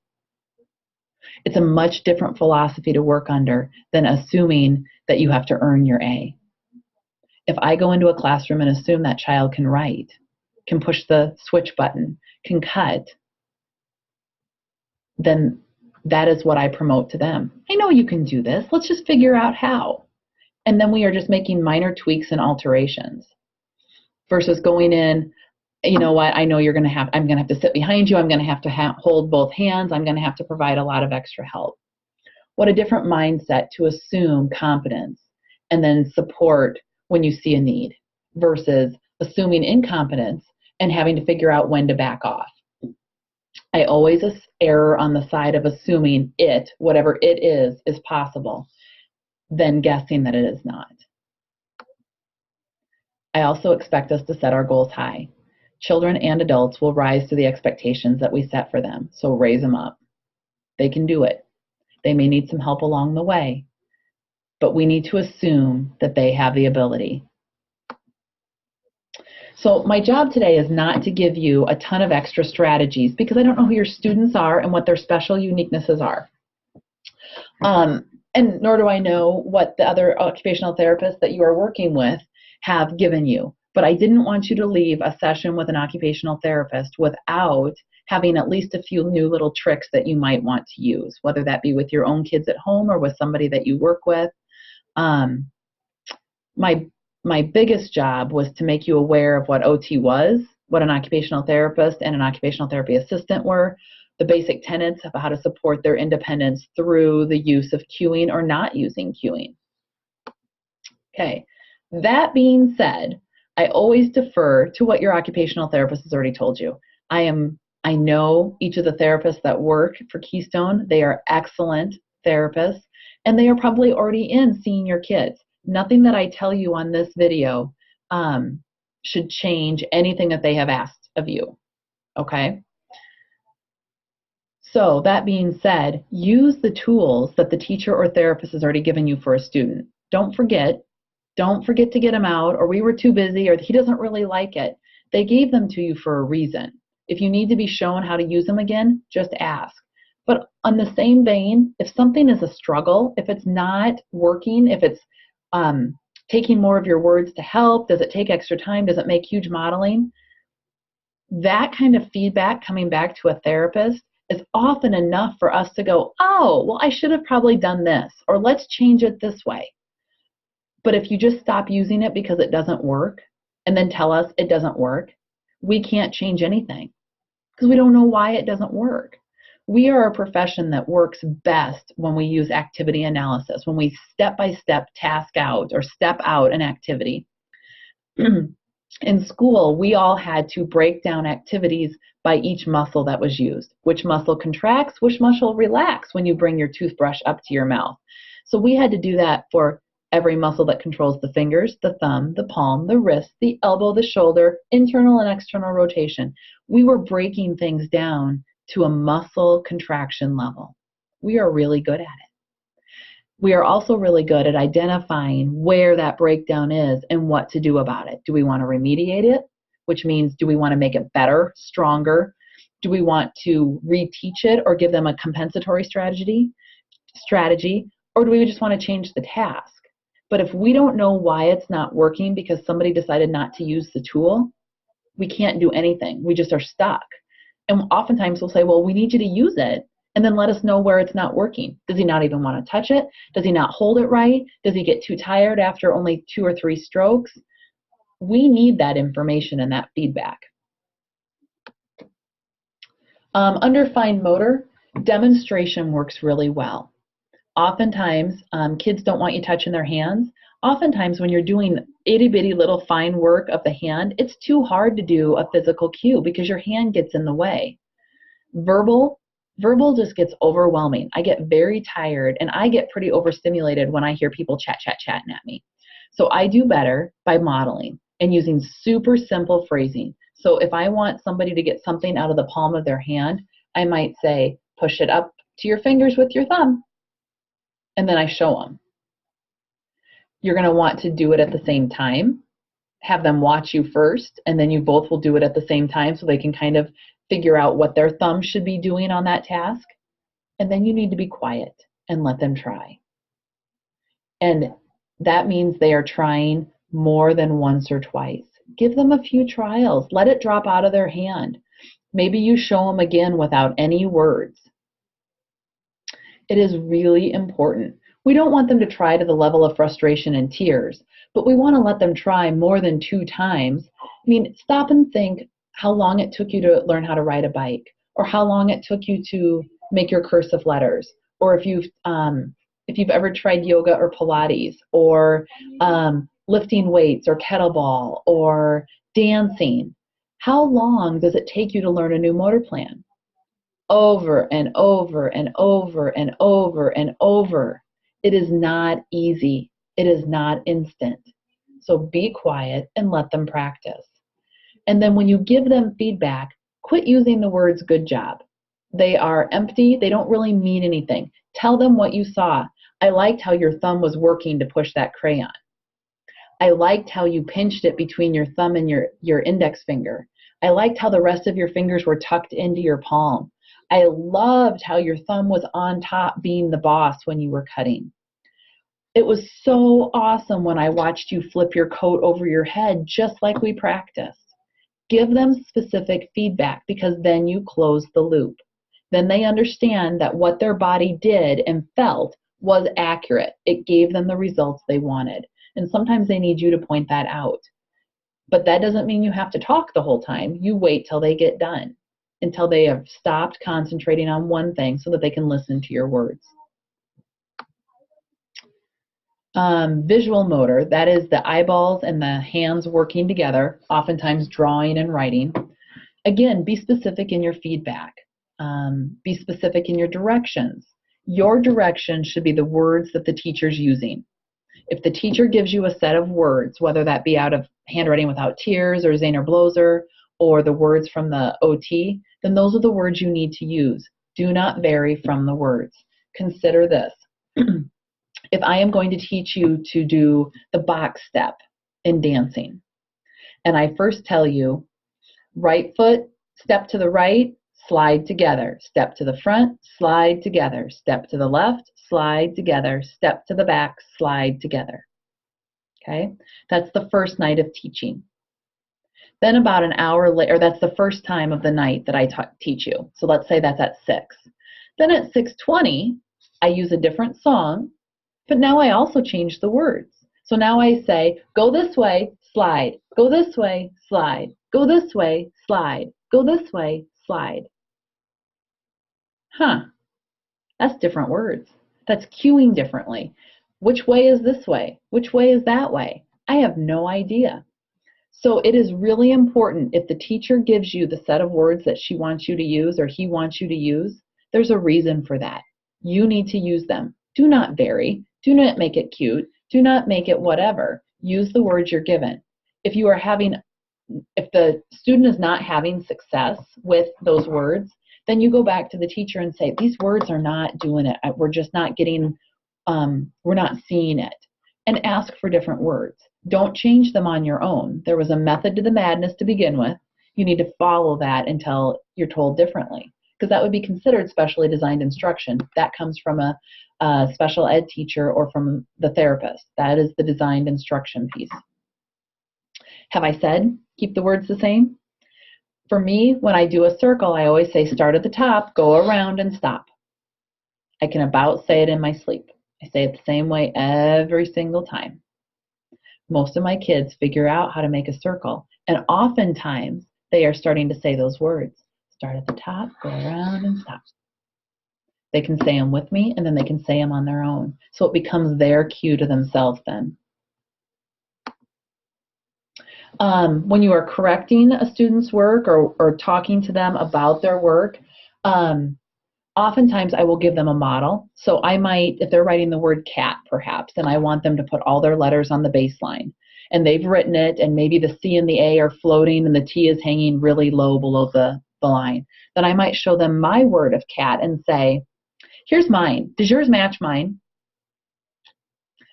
It's a much different philosophy to work under than assuming that you have to earn your A. If I go into a classroom and assume that child can write, can push the switch button, can cut, then that is what I promote to them. I know you can do this. Let's just figure out how. And then we are just making minor tweaks and alterations versus going in, you know what, I know I'm going to have to sit behind you. I'm going to have to hold both hands. I'm going to have to provide a lot of extra help. What a different mindset to assume competence and then support when you see a need versus assuming incompetence and having to figure out when to back off. I always err on the side of assuming whatever it is possible, than guessing that it is not. I also expect us to set our goals high. Children and adults will rise to the expectations that we set for them, so raise them up. They can do it. They may need some help along the way, but we need to assume that they have the ability. So my job today is not to give you a ton of extra strategies because I don't know who your students are and what their special uniquenesses are. And nor do I know what the other occupational therapists that you are working with have given you. But I didn't want you to leave a session with an occupational therapist without having at least a few new little tricks that you might want to use, whether that be with your own kids at home or with somebody that you work with. My biggest job was to make you aware of what OT was, what an occupational therapist and an occupational therapy assistant were, the basic tenets of how to support their independence through the use of cueing or not using cueing. Okay, that being said, I always defer to what your occupational therapist has already told you. I know each of the therapists that work for Keystone. They are excellent therapists, and they are probably already in seeing your kids. Nothing that I tell you on this video should change anything that they have asked of you, okay? So that being said, use the tools that the teacher or therapist has already given you for a student. Don't forget to get them out, or we were too busy, or he doesn't really like it. They gave them to you for a reason. If you need to be shown how to use them again, just ask. But on the same vein, if something is a struggle, if it's not working, if it's taking more of your words to help, does it take extra time, does it make huge modeling? That kind of feedback coming back to a therapist is often enough for us to go, oh, well, I should have probably done this, or let's change it this way. But if you just stop using it because it doesn't work, and then tell us it doesn't work, we can't change anything because we don't know why it doesn't work. We are a profession that works best when we use activity analysis, when we step-by-step task out or step out an activity. In school, we all had to break down activities by each muscle that was used. Which muscle contracts, which muscle relax when you bring your toothbrush up to your mouth. So we had to do that for every muscle that controls the fingers, the thumb, the palm, the wrist, the elbow, the shoulder, internal and external rotation. We were breaking things down to a muscle contraction level. We are really good at it. We are also really good at identifying where that breakdown is and what to do about it. Do we want to remediate it? Which means, do we want to make it better, stronger? Do we want to reteach it or give them a compensatory strategy? Or do we just want to change the task? But if we don't know why it's not working because somebody decided not to use the tool, we can't do anything. We just are stuck. And oftentimes we'll say, well, we need you to use it, and then let us know where it's not working. Does he not even want to touch it? Does he not hold it right? Does he get too tired after only 2 or 3 strokes? We need that information and that feedback. Under fine motor, demonstration works really well. Oftentimes, kids don't want you touching their hands. Oftentimes, when you're doing itty-bitty little fine work of the hand, it's too hard to do a physical cue because your hand gets in the way. Verbal just gets overwhelming. I get very tired, and I get pretty overstimulated when I hear people chatting at me. So I do better by modeling and using super simple phrasing. So if I want somebody to get something out of the palm of their hand, I might say, push it up to your fingers with your thumb. And then I show them. You're going to want to do it at the same time. Have them watch you first, and then you both will do it at the same time so they can kind of figure out what their thumb should be doing on that task. And then you need to be quiet and let them try. And that means they are trying more than once or twice. Give them a few trials. Let it drop out of their hand. Maybe you show them again without any words. It is really important. We don't want them to try to the level of frustration and tears, but we want to let them try more than 2 times. I mean, stop and think how long it took you to learn how to ride a bike, or how long it took you to make your cursive letters, or if you've ever tried yoga or Pilates, or lifting weights or kettlebell or dancing. How long does it take you to learn a new motor plan? Over and over and over and over and over. It is not easy. It is not instant. So be quiet and let them practice. And then when you give them feedback, quit using the words good job. They are empty. They don't really mean anything. Tell them what you saw. I liked how your thumb was working to push that crayon. I liked how you pinched it between your thumb and your index finger. I liked how the rest of your fingers were tucked into your palm. I loved how your thumb was on top being the boss when you were cutting. It was so awesome when I watched you flip your coat over your head just like we practiced. Give them specific feedback because then you close the loop. Then they understand that what their body did and felt was accurate. It gave them the results they wanted. And sometimes they need you to point that out. But that doesn't mean you have to talk the whole time. You wait till they get done, until they have stopped concentrating on one thing so that they can listen to your words. Visual motor, that is the eyeballs and the hands working together, oftentimes drawing and writing. Again, be specific in your feedback. Be specific in your directions. Your direction should be the words that the teacher's using. If the teacher gives you a set of words, whether that be out of Handwriting Without Tears or Zaner Bloser or the words from the OT, then those are the words you need to use. Do not vary from the words. Consider this. If I am going to teach you to do the box step in dancing, and I first tell you, right foot, step to the right, slide together, step to the front, slide together, step to the left, slide together, step to the back, slide together. Okay? That's the first night of teaching. Then about an hour later, that's the first time of the night that I teach you. So let's say that's at 6. Then at 6:20, I use a different song, but now I also change the words. So now I say, go this way, slide, go this way, slide, go this way, slide, go this way, slide. Huh, that's different words. That's cueing differently. Which way is this way? Which way is that way? I have no idea. So it is really important if the teacher gives you the set of words that she wants you to use or he wants you to use, there's a reason for that. You need to use them. Do not vary. Do not make it cute. Do not make it whatever. Use the words you're given. If the student is not having success with those words, then you go back to the teacher and say, these words are not doing it. We're just not getting, we're not seeing it. And ask for different words. Don't change them on your own. There was a method to the madness to begin with. You need to follow that until you're told differently, because that would be considered specially designed instruction. That comes from a special ed teacher or from the therapist. That is the designed instruction piece. Have I said keep the words the same? For me, when I do a circle, I always say start at the top, go around, and stop. I can about say it in my sleep. I say it the same way every single time. Most of my kids figure out how to make a circle, and oftentimes they are starting to say those words. Start at the top, go around, and stop. They can say them with me, and then they can say them on their own. So it becomes their cue to themselves then. When you are correcting a student's work or talking to them about their work, oftentimes I will give them a model. So I might, if they're writing the word cat perhaps, and I want them to put all their letters on the baseline, and they've written it, and maybe the C and the A are floating and the T is hanging really low below the line, then I might show them my word of cat and say, here's mine. Does yours match mine?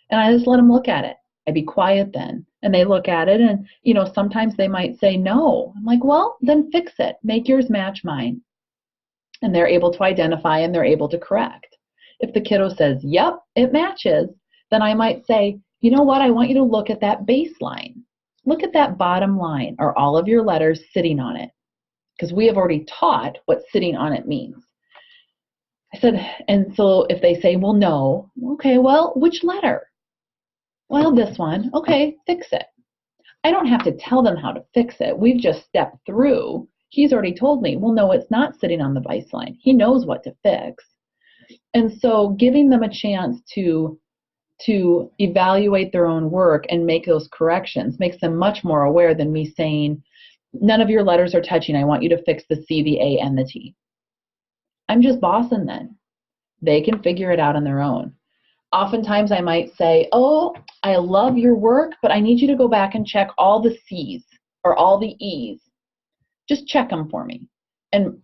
And I just let them look at it. I'd be quiet then. And they look at it, and sometimes they might say no. I'm like, well, then fix it. Make yours match mine. And they're able to identify and they're able to correct. If the kiddo says, yep, it matches, then I might say, you know what, I want you to look at that baseline. Look at that bottom line. Are all of your letters sitting on it? Because we have already taught what sitting on it means. I said, and so if they say, well, no, okay, well, which letter? Well, this one. Okay, fix it. I don't have to tell them how to fix it. We've just stepped through. He's already told me, well, no, it's not sitting on the baseline. He knows what to fix. And so giving them a chance to evaluate their own work and make those corrections makes them much more aware than me saying, none of your letters are touching. I want you to fix the C, the A, and the T. I'm just bossing then. They can figure it out on their own. Oftentimes I might say, oh, I love your work, but I need you to go back and check all the C's or all the E's. Just check them for me. And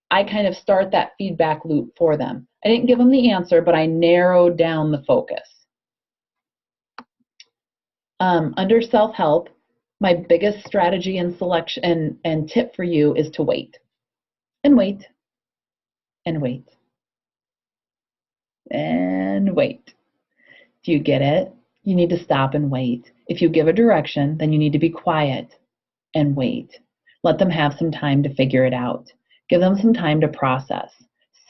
I kind of start that feedback loop for them. I didn't give them the answer, but I narrowed down the focus. Under self-help, my biggest strategy and selection and tip for you is to wait. And wait. And wait. And wait. Do you get it? You need to stop and wait. If you give a direction, then you need to be quiet and wait. Let them have some time to figure it out. Give them some time to process.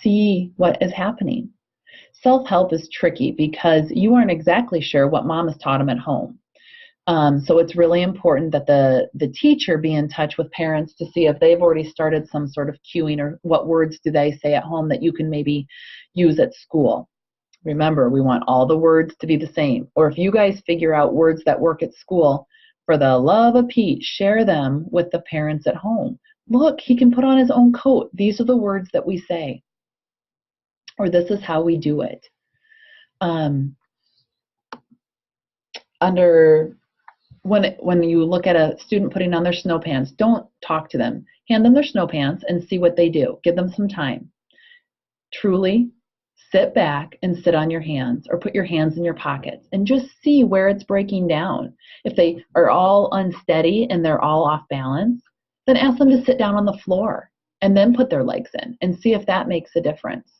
See what is happening. Self-help is tricky because you aren't exactly sure what mom has taught them at home. So it's really important that the teacher be in touch with parents to see if they've already started some sort of cueing or what words do they say at home that you can maybe use at school. Remember, we want all the words to be the same. Or if you guys figure out words that work at school, for the love of Pete, share them with the parents at home. Look, he can put on his own coat. These are the words that we say. Or this is how we do it. When you look at a student putting on their snow pants, don't talk to them. Hand them their snow pants and see what they do. Give them some time. Truly sit back and sit on your hands or put your hands in your pockets and just see where it's breaking down. If they are all unsteady and they're all off balance, then ask them to sit down on the floor and then put their legs in and see if that makes a difference.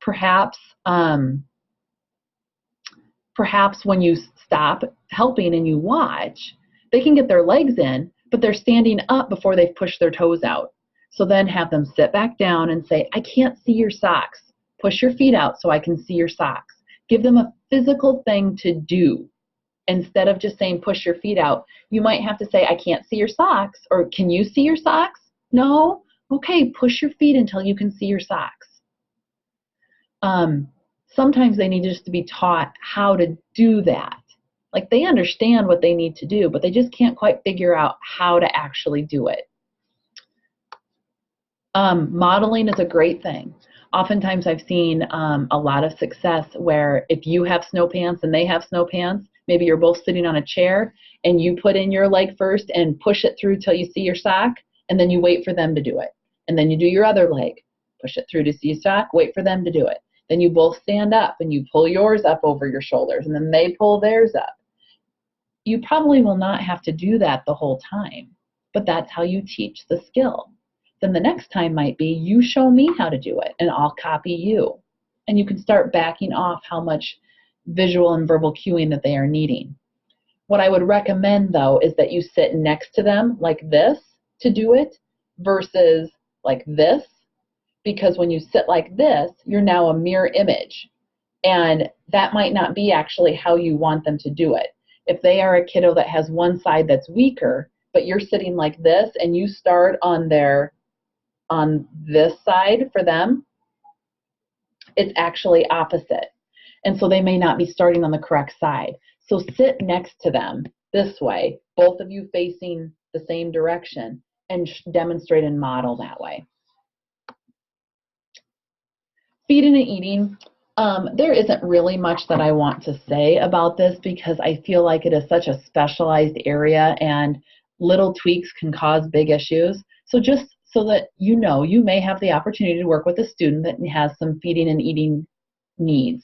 Perhaps when you stop helping and you watch, they can get their legs in, but they're standing up before they've pushed their toes out. So then have them sit back down and say, I can't see your socks. Push your feet out so I can see your socks. Give them a physical thing to do. Instead of just saying push your feet out, you might have to say, I can't see your socks, or can you see your socks? No? Okay, push your feet until you can see your socks. Sometimes they need just to be taught how to do that. Like they understand what they need to do, but they just can't quite figure out how to actually do it. Modeling is a great thing. Oftentimes I've seen a lot of success where if you have snow pants and they have snow pants, maybe you're both sitting on a chair and you put in your leg first and push it through till you see your sock, and then you wait for them to do it. And then you do your other leg, push it through to see your sock, wait for them to do it. Then you both stand up and you pull yours up over your shoulders and then they pull theirs up. You probably will not have to do that the whole time, but that's how you teach the skill. Then the next time might be you show me how to do it and I'll copy you. And you can start backing off how much visual and verbal cueing that they are needing. What I would recommend though is that you sit next to them like this to do it versus like this, because when you sit like this, you're now a mirror image. And that might not be actually how you want them to do it. If they are a kiddo that has one side that's weaker, but you're sitting like this and you start on this side for them, it's actually opposite. And so they may not be starting on the correct side. So sit next to them this way, both of you facing the same direction, and demonstrate and model that way. Feeding and eating. There isn't really much that I want to say about this because I feel like it is such a specialized area and little tweaks can cause big issues. So just so that you know, you may have the opportunity to work with a student that has some feeding and eating needs.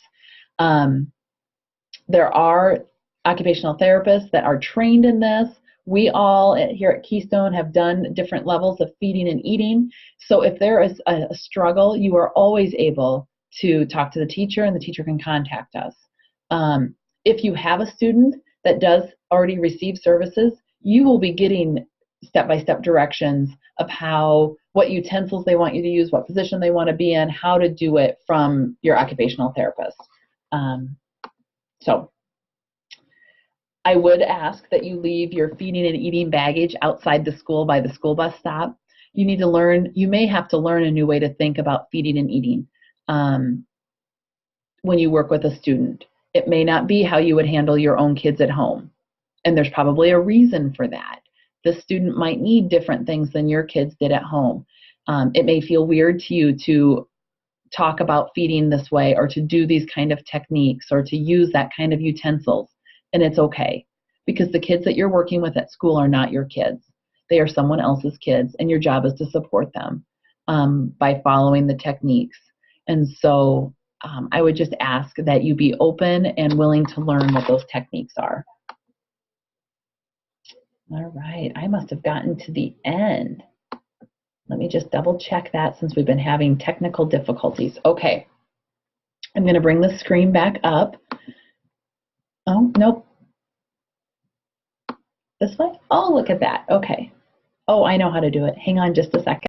There are occupational therapists that are trained in this. We all here at Keystone have done different levels of feeding and eating. So if there is a struggle, you are always able to talk to the teacher and the teacher can contact us. If you have a student that does already receive services, you will be getting step-by-step directions of what utensils they want you to use, what position they want to be in, how to do it from your occupational therapist. So I would ask that you leave your feeding and eating baggage outside the school by the school bus stop. You may have to learn a new way to think about feeding and eating when you work with a student. It may not be how you would handle your own kids at home. And there's probably a reason for that. The student might need different things than your kids did at home. It may feel weird to you to talk about feeding this way or to do these kind of techniques or to use that kind of utensils. And it's okay, because the kids that you're working with at school are not your kids. They are someone else's kids, and your job is to support them by following the techniques. And so I would just ask that you be open and willing to learn what those techniques are. All right, I must have gotten to the end. Let me just double check that since we've been having technical difficulties. Okay, I'm going to bring the screen back up. Oh, nope. This way? Oh, look at that. Okay. Oh, I know how to do it. Hang on just a second.